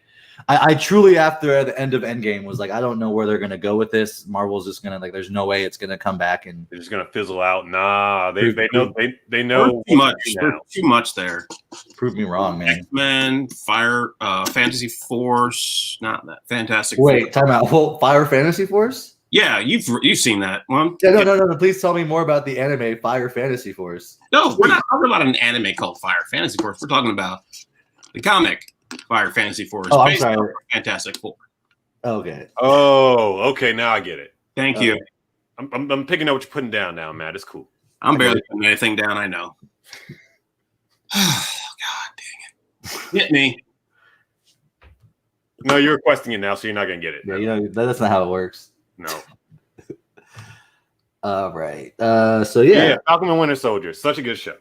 I truly, after the end of Endgame, was like, I don't know where they're gonna go with this. Marvel's just gonna there's no way it's gonna come back and They're just gonna fizzle out. Nah, they know they There's know too much. what to do There's now. too much there. prove me wrong, man. X-Men, Fantasy Force, not that Fantastic. Wait, time out. Well, Fire Fantasy Force? Yeah, you've seen that one. Yeah, no. Please tell me more about the anime Fire Fantasy Force. No, we're not talking about an anime called Fire Fantasy Force. We're talking about the comic Fire Fantasy Force. Oh, I'm based sorry. on Fantastic Four. Okay. Oh, okay, now I get it. Thank you. I'm picking up what you're putting down now, Matt. It's cool. I'm barely putting anything down. I know. God dang it! Hit me. No, you're requesting it now, so you're not gonna get it. Yeah, that's not how it works. No. All right. So yeah. Falcon and Winter Soldier, such a good show.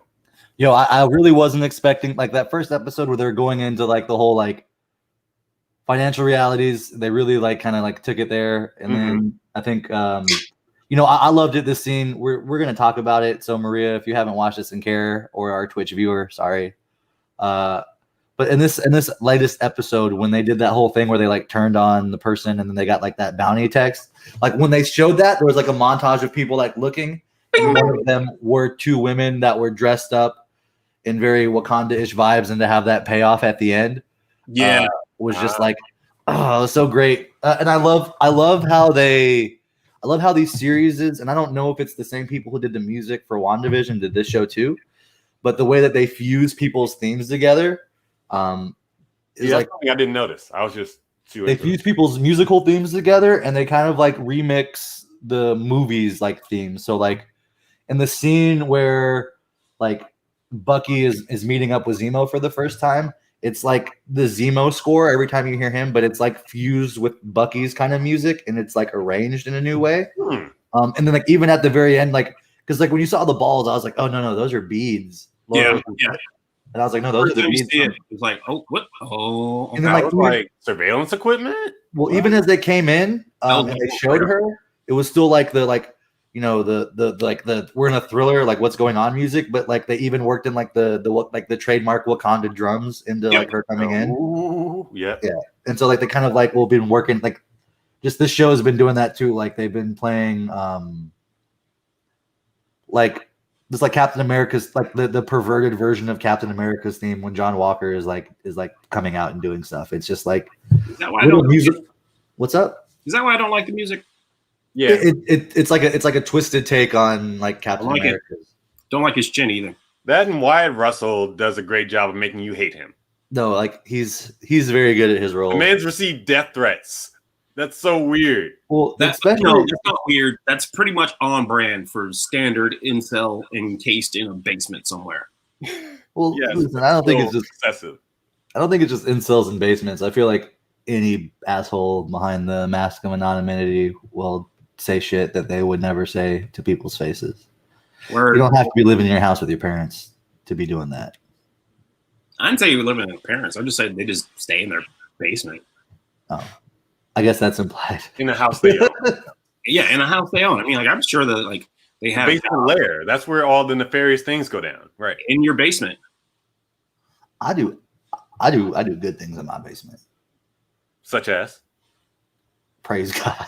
Yo, I really wasn't expecting like that first episode where they're going into like the whole like financial realities. They really like kind of like took it there, and then I think I loved it. This scene, we're gonna talk about it. So Maria, if you haven't watched this and care, or our Twitch viewer, sorry. But in this latest episode, when they did that whole thing where they like turned on the person and then they got like that bounty text, like when they showed that, there was like a montage of people like looking, And one of them were two women that were dressed up in very Wakanda-ish vibes, and to have that payoff at the end, Yeah. was just like, oh, it was so great. And I love how these series is, and I don't know if it's the same people who did the music for WandaVision did this show too, but the way that they fuse people's themes together, is like something I didn't notice. I was just too. They fuse people's musical themes together, and they kind of like remix the movies like themes. So like in the scene where like Bucky is meeting up with Zemo for the first time, it's like the Zemo score every time you hear him, but it's like fused with Bucky's kind of music, and it's like arranged in a new way. And then like even at the very end, like because like when you saw the balls, I was like, oh no, those are beads. Yeah. And I was like, no, those are the beads. It was like, oh, what? Oh, and then like surveillance equipment. Well, even as they came in and they showed her, it was still like the we're in a thriller, like what's going on music, but like they even worked in like the trademark Wakanda drums into like her coming in. Yeah. And so like they kind of like been working like just this show has been doing that too. Like they've been playing like just like Captain America's like the perverted version of Captain America's theme when John Walker is like coming out and doing stuff. It's just like is that why I don't music. What's up? Is that why I don't like the music? Yeah, it's like a twisted take on like Captain America. Don't like his chin either. That and Wyatt Russell does a great job of making you hate him. No, like he's very good at his role. The man's received death threats. That's so weird. Well, that's not weird. That's pretty much on brand for standard incel encased in a basement somewhere. Well, yes, listen, I don't think it's just excessive. I don't think it's just incels in basements. I feel like any asshole behind the mask of anonymity will say shit that they would never say to people's faces. You don't have to be living in your house with your parents to be doing that. I didn't say you were living with your parents. I just said they just stay in their basement. Oh, I guess that's implied. In a house they own. Yeah, in a house they own. I mean, like I'm sure that like they have basement lair. That's where all the nefarious things go down. Right. In your basement. I do good things in my basement. Such as? Praise God.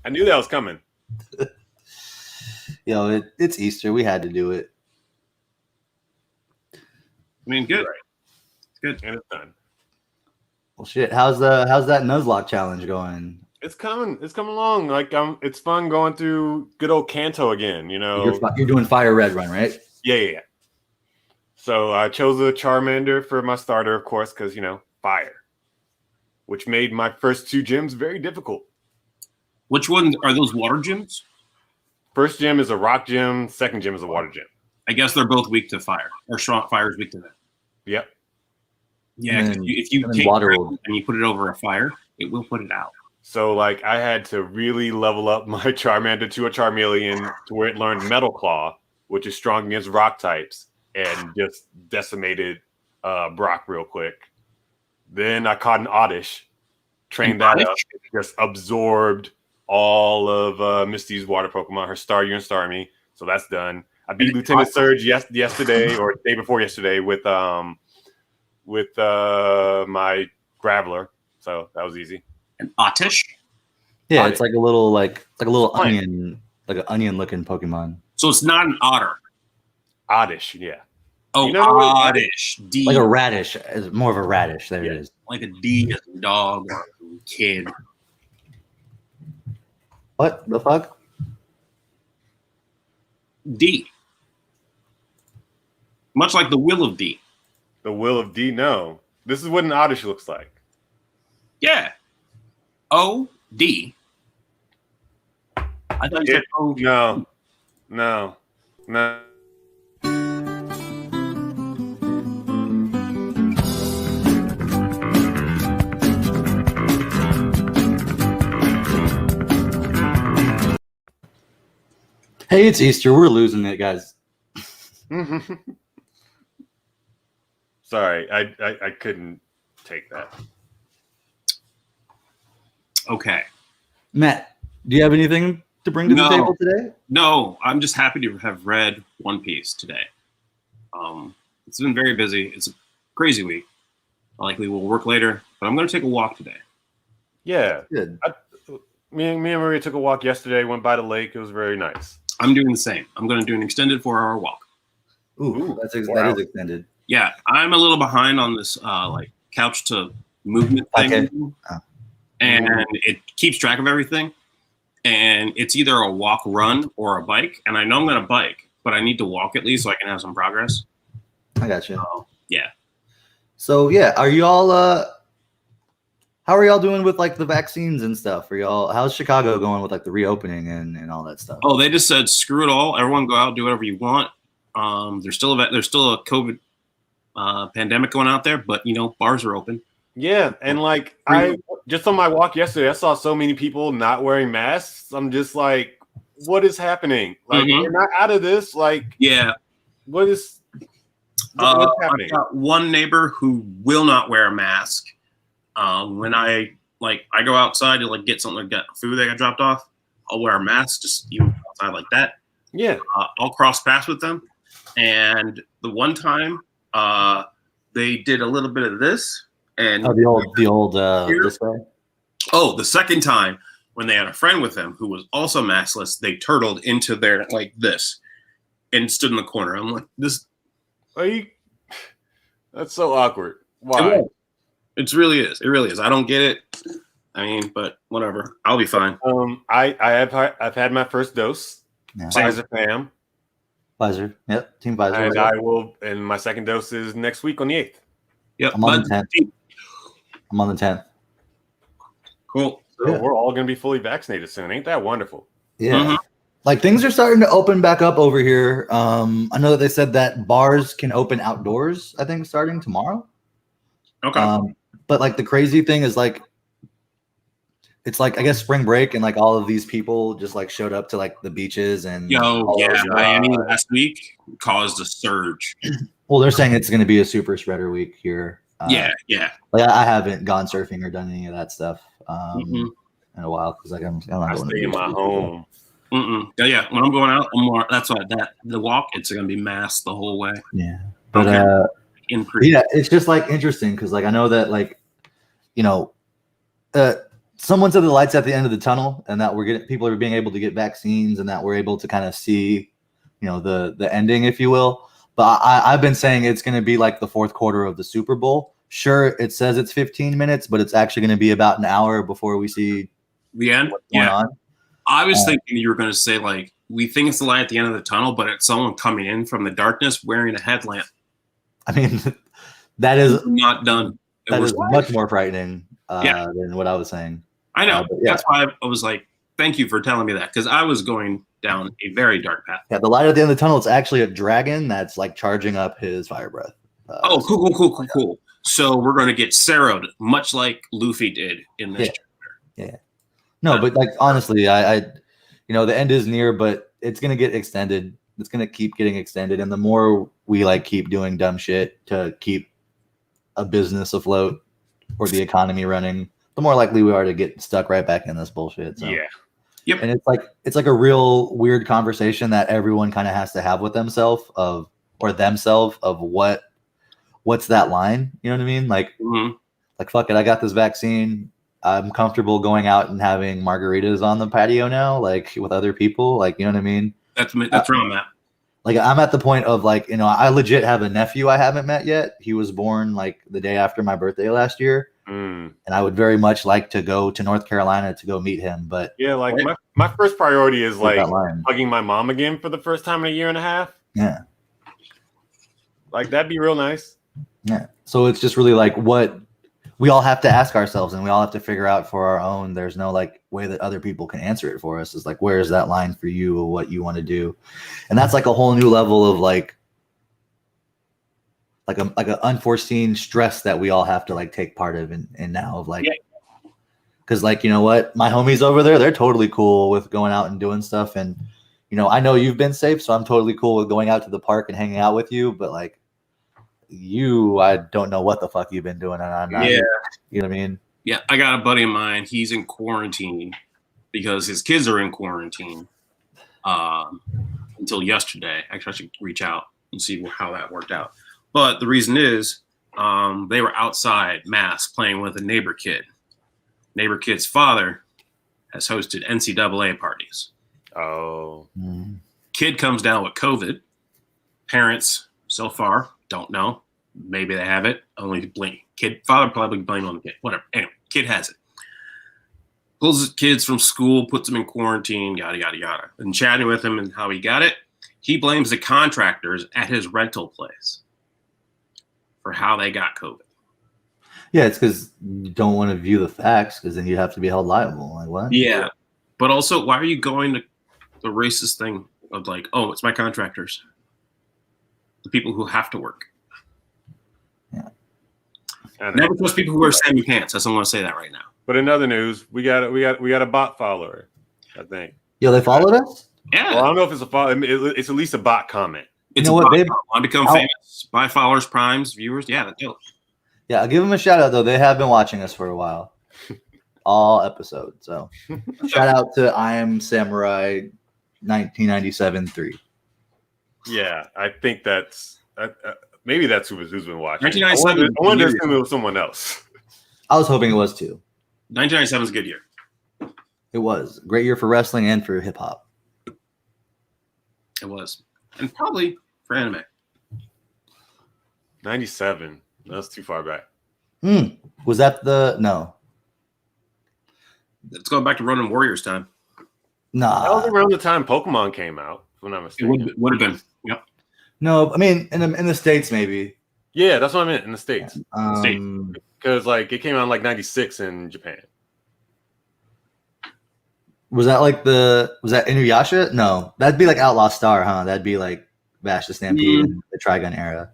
I knew that was coming. It's Easter. We had to do it. I mean, good. Right. Good. And it's done. Well, shit. How's that Nuzlocke challenge going? It's coming along. Like it's fun going through good old Kanto again. You know, you're doing Fire Red Run, right? Yeah. So I chose a Charmander for my starter, of course, because fire, which made my first two gyms very difficult. Which ones are those water gyms? First gym is a rock gym. Second gym is a water gym. I guess they're both weak to fire, or strong fire is weak to that. Yep. Yeah, if you take water and you put it over a fire, it will put it out. So, like, I had to really level up my Charmander to a Charmeleon to where it learned Metal Claw, which is strong against rock types, and just decimated Brock real quick. Then I caught an Oddish, trained that up, just absorbed all of Misty's water Pokemon, her Staryu and Starmie. So that's done. I beat Lieutenant Surge yesterday or the day before yesterday with my Graveler. So that was easy. An Oddish? Yeah, Oddish. It's like a little onion, like an onion looking Pokemon. So it's not an otter. Oddish, yeah. Oh, Oddish. D. Like a radish. It's more of a radish. There it is. Like a D as a dog or a kid. What the fuck? D. Much like the will of D. The will of D? No. This is what an Oddish looks like. Yeah. O-D. I thought you said O. No. Hey, it's Easter. We're losing it, guys. Sorry, I couldn't take that. Okay. Matt, Do you have anything to bring to the No. table today? No, I'm just happy to have read One Piece today. It's been very busy. It's a crazy week. I likely will work later, but I'm going to take a walk today. Yeah. Good. Me and Maria took a walk yesterday, went by the lake. It was very nice. I'm doing the same. I'm going to do an extended 4-hour walk. Ooh, Wow. that is extended. Yeah, I'm a little behind on this like couch to movement thing. Okay. And it keeps track of everything. And it's either a walk, run, or a bike. And I know I'm going to bike, but I need to walk at least so I can have some progress. I got you. Yeah. So yeah, are you all how are y'all doing with like the vaccines and stuff? Are y'all how's Chicago going with like the reopening and all that stuff? Oh, they just said screw it all. Everyone go out, do whatever you want. There's still a COVID pandemic going out there, but you know, bars are open. Yeah, and like I just on my walk yesterday, I saw so many people not wearing masks. I'm just like, what is happening? Like we're not out of this. Like, yeah, what's happening? I've got one neighbor who will not wear a mask. When I go outside to like get something, get food that got dropped off, I'll wear a mask just even outside like that. Yeah, I'll cross paths with them. And the one time they did a little bit of this. And the old this way. Oh, the second time when they had a friend with them who was also maskless, they turtled into their like this and stood in the corner. I'm like, this. Are you? That's so awkward. Why? It really is. It really is. I don't get it. I mean, but whatever. I'll be fine. I've had my first dose. Yeah. Pfizer fam. Pfizer. Yep. Team Pfizer. And I will. And my second dose is next week on the 8th. Yep. I'm on the 10th. I'm on the 10th. Cool. So we're all going to be fully vaccinated soon. Ain't that wonderful? Yeah. Like things are starting to open back up over here. I know that they said that bars can open outdoors, I think starting tomorrow. Okay. But like the crazy thing is like, it's like, I guess spring break and like all of these people just like showed up to like the beaches and Miami last week caused a surge. Well, they're saying it's going to be a super spreader week here. Yeah. Like I haven't gone surfing or done any of that stuff in a while because like I'm not I going stay in my home. Yeah, when I'm going out, I'm more. That's why the walk it's going to be masked the whole way. Yeah, but yeah, it's just like interesting because like I know that like you know, someone said the lights at the end of the tunnel and that people are being able to get vaccines and that we're able to kind of see, you know, the ending, if you will. But I've been saying it's going to be like the fourth quarter of the Super Bowl. Sure, it says it's 15 minutes, but it's actually going to be about an hour before we see the end. What's going on. I was thinking you were going to say like we think it's the light at the end of the tunnel, but it's someone coming in from the darkness wearing a headlamp. I mean, that is not done. That is much more frightening than what I was saying. I know. That's why I was like, thank you for telling me that because I was going down a very dark path. Yeah, the light at the end of the tunnel is actually a dragon that's like charging up his fire breath. Cool. So we're going to get Sarrowed, much like Luffy did in this chapter. Yeah. No, but like honestly, I you know, the end is near, but it's gonna get extended. It's gonna keep getting extended, and the more we like keep doing dumb shit to keep a business afloat or the economy running, the more likely we are to get stuck right back in this bullshit. So. Yeah. Yep. And it's like a real weird conversation that everyone kind of has to have with themselves of what's that line? You know what I mean? Like, like fuck it, I got this vaccine. I'm comfortable going out and having margaritas on the patio now, like with other people. Like, you know what I mean? That's where I'm at. Like, I'm at the point of like, you know, I legit have a nephew I haven't met yet. He was born like the day after my birthday last year. And I would very much like to go to North Carolina to go meet him. But yeah, like my first priority is like hugging my mom again for the first time in a year and a half. Yeah. Like that'd be real nice. Yeah. So it's just really like what we all have to ask ourselves and we all have to figure out for our own. There's no like way that other people can answer it for us. It's like, where's that line for you or what you want to do? And that's like a whole new level of like an unforeseen stress that we all have to like take part of in now of like, because like, you know what, my homies over there, they're totally cool with going out and doing stuff. And, you know, I know you've been safe, so I'm totally cool with going out to the park and hanging out with you. But like, I don't know what the fuck you've been doing, and I'm not. Yeah, you know what I mean. Yeah, I got a buddy of mine. He's in quarantine because his kids are in quarantine until yesterday. Actually, I should reach out and see how that worked out. But the reason is they were outside, masked, playing with a neighbor kid. Neighbor kid's father has hosted NCAA parties. Oh. Kid comes down with COVID. Parents, so far, don't know. Maybe they have it. Only blame kid. Father probably blame on the kid. Whatever. Anyway, kid has it. Pulls his kids from school, puts them in quarantine, yada, yada, yada. And chatting with him and how he got it, he blames the contractors at his rental place for how they got COVID. Yeah, it's because you don't want to view the facts because then you have to be held liable. Like, what? Yeah. But also, why are you going to the racist thing of like, oh, it's my contractors, the people who have to work? Yeah. Never trust people who wear Sammy pants. I just want to say that right now. But in other news, we got a bot follower, I think. Yo, they followed us? Yeah. Well, I don't know if it's a follow. I mean, it's at least a bot comment. It's you know what? I become famous. Buy followers, primes, viewers. Yeah, that's dope. Yeah, I'll give them a shout out though. They have been watching us for a while, all episodes. So shout out to I Am Samurai 1997-3. Yeah, I think that's maybe that's who's been watching. 1997. I wonder if it was someone else. I was hoping it was too. 1997 is a good year. It was a great year for wrestling and for hip hop. It was, and probably for anime. 97. That's too far back. Was that no? Let's go back to Ronin Warriors time. Nah. That was around the time Pokemon came out, if I'm not mistaken. It would have been. Yep. No, I mean in the States maybe. Yeah, that's what I meant in the States. Um, Because like it came out in like 96 in Japan. Was that Inuyasha? No, that'd be like Outlaw Star, huh? That'd be like Vash the Stampede and the Trigun era.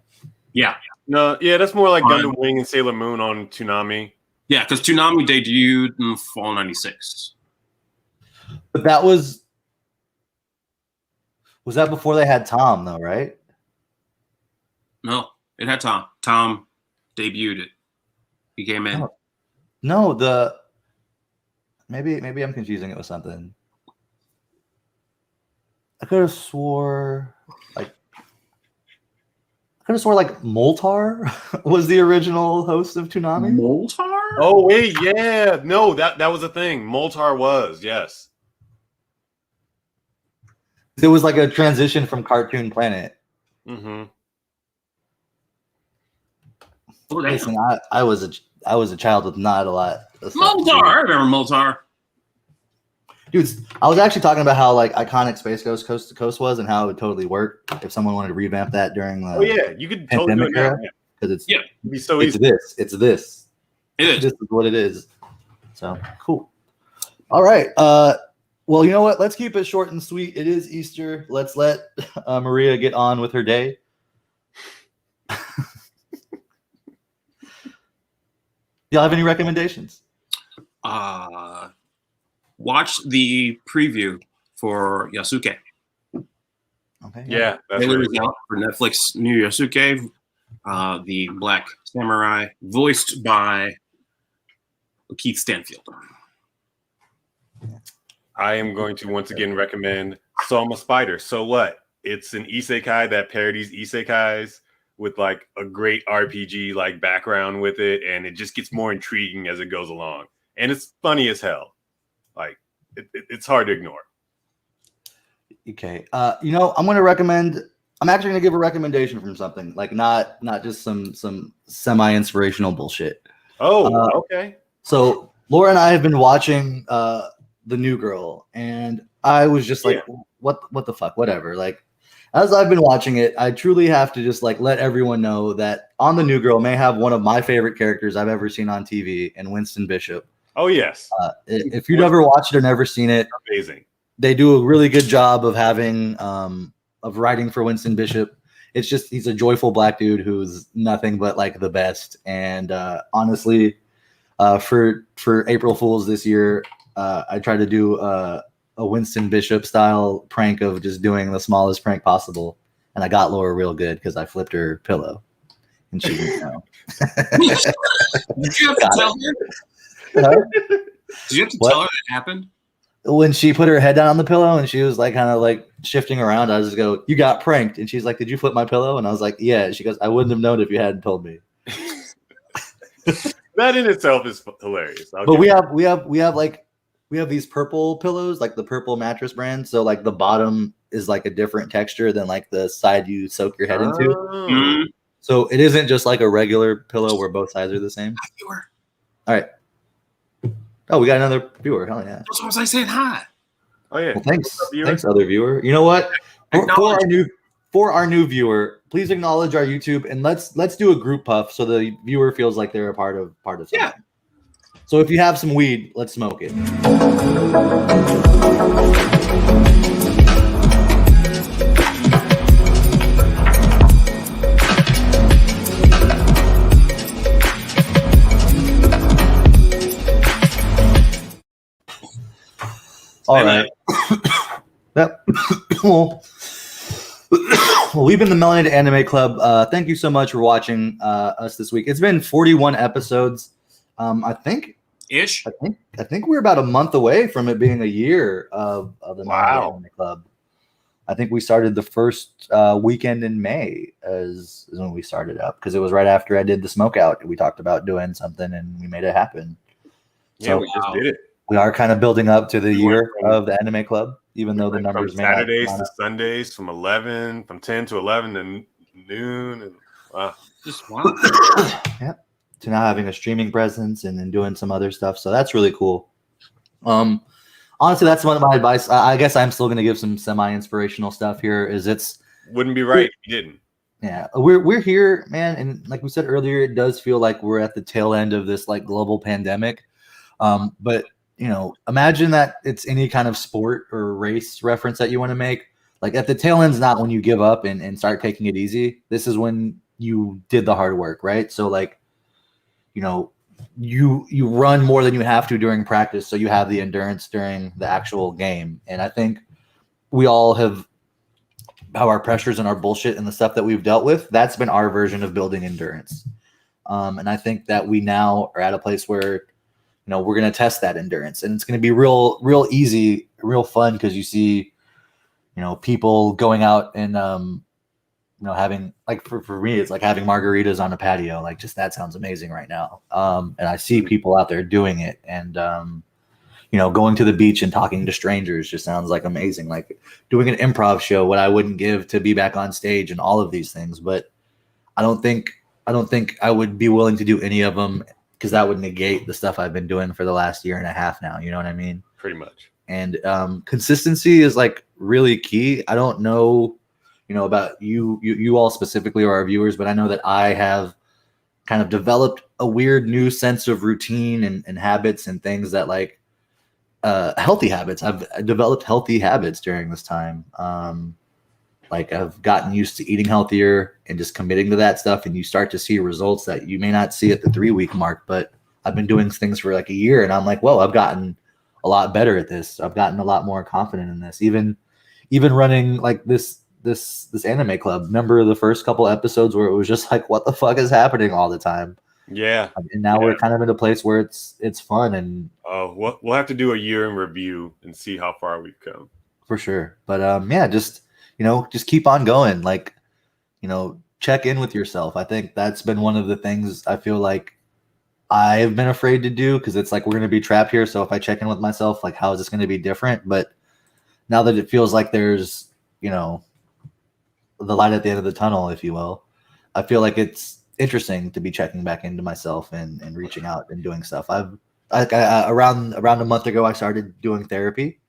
Yeah. No, yeah, that's more like Gundam Wing and Sailor Moon on Toonami. Yeah, because Toonami debuted in fall '96. But that was that before they had Tom though, right? No, it had Tom. Tom debuted it. He came in. No, maybe I'm confusing it with something. I could have swore Moltar was the original host of Toonami. Moltar? Oh wait, yeah, no, that was a thing. Moltar was, yes. It was like a transition from Cartoon Planet. Mm-hmm. Oh, Listen, I was a child with not a lot of stuff. Moltar! I remember Moltar. Dude, I was actually talking about how like iconic Space Ghost Coast to Coast was and how it would totally work if someone wanted to revamp that during the You could totally do it now. because Yeah. It'd be so it's easy. this. This is what it is. So cool. All right. Well, you know what? Let's keep it short and sweet. It is Easter. Let's let Maria get on with her day. Y'all have any recommendations? Watch the preview for Yasuke. Okay. Yeah, that's Trailer right. is out for Netflix new Yasuke, the Black Samurai, voiced by Keith Stanfield. I am going to once again recommend So I'm a Spider. So what? It's an isekai that parodies isekais with like a great RPG like background with it, and it just gets more intriguing as it goes along. And it's funny as hell. Like it's hard to ignore. Okay. I'm actually gonna give a recommendation from something. Like not just some semi-inspirational bullshit. Oh, okay. So Laura and I have been watching The New Girl, and I was just like, what the fuck? Whatever. Like, as I've been watching it, I truly have to just like let everyone know that on The New Girl may have one of my favorite characters I've ever seen on TV, and Winston Bishop. Oh yes. If you've never watched it or never seen it, Amazing. they do a really good job of having of writing for Winston Bishop. It's just he's a joyful black dude who's nothing but like the best. And honestly, for April Fools this year, I tried to do a Winston Bishop style prank of just doing the smallest prank possible, and I got Laura real good because I flipped her pillow, and she didn't know. Did you have to tell her? Huh? Did you have to tell her that happened? when she put her head down on the pillow and she was like kind of like shifting around, I just go, "You got pranked." And she's like, "Did you flip my pillow?" And I was like, "Yeah." She goes, "I wouldn't have known if you hadn't told me." That in itself is hilarious. But we have these purple pillows, like the purple mattress brand. So like the bottom is like a different texture than like the side you soak your head into. Oh. So it isn't just like a regular pillow where both sides are the same. Viewer. All right. Oh, we got another viewer. Hell yeah. That's what I saying hi. Oh yeah. Well, thanks. What's up, viewer? Thanks, other viewer. You know what? Acknowledge. For our new viewer, please acknowledge our YouTube and let's do a group puff so the viewer feels like they're a part of something. Yeah. So if you have some weed, let's smoke it. All right. Yep. Well, we've been the Melanated Anime Club. Thank you so much for watching us this week. It's been 41 episodes. I think we're about a month away from it being a year of the Melanated Anime Club. I think we started the first weekend in May is when we started up because it was right after I did the smoke out. We talked about doing something and we made it happen. Yeah, we just did it. We are kind of building up to the year of the Anime Club, even though the numbers from may not Saturdays line to up. Sundays from 10 to 11 to noon, and wow, Just wow. Yeah. To now having a streaming presence and then doing some other stuff, so that's really cool. Honestly, that's one of my advice. I guess I'm still going to give some semi-inspirational stuff here. wouldn't be right if you didn't. Yeah, we're here, man, and like we said earlier, it does feel like we're at the tail end of this like global pandemic. But you know, imagine that it's any kind of sport or race reference that you want to make. Like at the tail end's not when you give up and start taking it easy. This is when you did the hard work, right? So like, you know, you run more than you have to during practice, so you have the endurance during the actual game. And I think we all have how our pressures and our bullshit and the stuff that we've dealt with. That's been our version of building endurance. And I think that we now are at a place where we're going to test that endurance, and it's going to be real easy, real fun because you see, people going out and, having like for me, it's like having margaritas on a patio. Like just that sounds amazing right now. And I see people out there doing it, and going to the beach and talking to strangers just sounds like amazing. Like doing an improv show, what I wouldn't give to be back on stage and all of these things. But I don't think I would be willing to do any of them, because that would negate the stuff I've been doing for the last year and a half now. You know what I mean? Pretty much. And consistency is like really key. I don't know, about you all specifically or our viewers, but I know that I have kind of developed a weird new sense of routine and habits and things that like healthy habits. I've developed healthy habits during this time. Like I've gotten used to eating healthier and just committing to that stuff. And you start to see results that you may not see at the 3-week mark, but I've been doing things for like a year and I'm like, whoa, I've gotten a lot better at this. I've gotten a lot more confident in this. Even running like this anime club. Remember the first couple episodes where it was just like, what the fuck is happening all the time? Yeah. And now we're kind of in a place where it's fun. And we'll have to do a year in review and see how far we've come. For sure. But just keep on going. Like, check in with yourself. I think that's been one of the things I feel like I've been afraid to do, because it's like we're going to be trapped here. So if I check in with myself, like, how is this going to be different? But now that it feels like there's, the light at the end of the tunnel, if you will, I feel like it's interesting to be checking back into myself and reaching out and doing stuff. Around a month ago, I started doing therapy.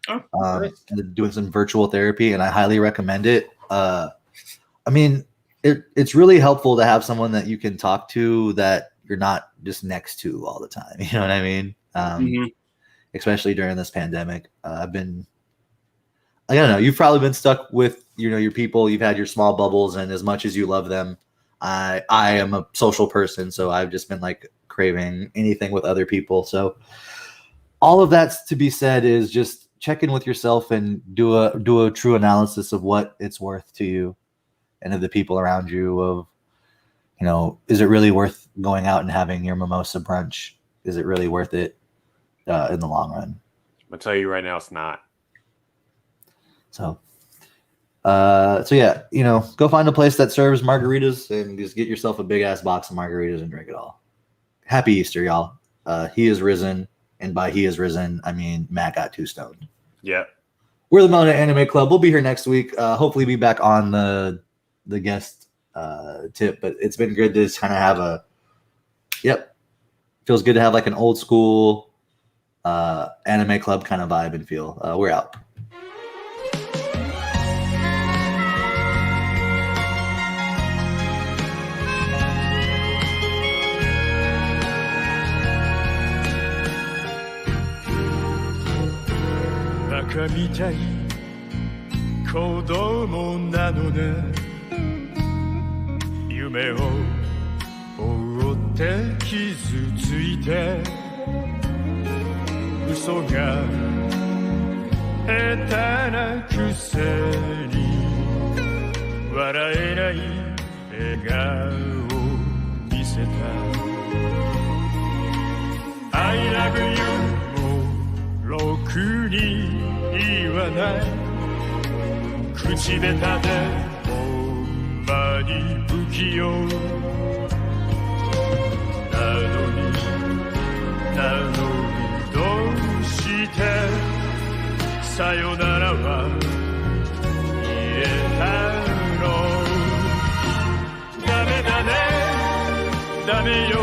Nice. Doing some virtual therapy, and I highly recommend it. It's really helpful to have someone that you can talk to that you're not just next to all the time. You know what I mean? Especially during this pandemic. I don't know. You've probably been stuck with your people. You've had your small bubbles, and as much as you love them, I am a social person, so I've just been like craving anything with other people. So all of that's to be said is just check in with yourself and do a true analysis of what it's worth to you and of the people around you. Of, is it really worth going out and having your mimosa brunch? Is it really worth it in the long run? I'm gonna tell you right now, it's not. So yeah, go find a place that serves margaritas and just get yourself a big ass box of margaritas and drink it all. Happy Easter, y'all. He is risen, and by he is risen, I mean Matt got 2 stoned. Yeah. We're the Mona Anime Club. We'll be here next week. Hopefully be back on the guest tip, but it's been good to just kind of have feels good to have like an old school anime club kind of vibe and feel. We're out. Baka mitai kodomo nano ne Yume o orotte kizu tsuite Uso ga heta na kuse ni Waraenai egao o miseta I love you ろくに言わない口下手でほんまに不器用なのにどうしてさよならは言えたのダメだねダメよ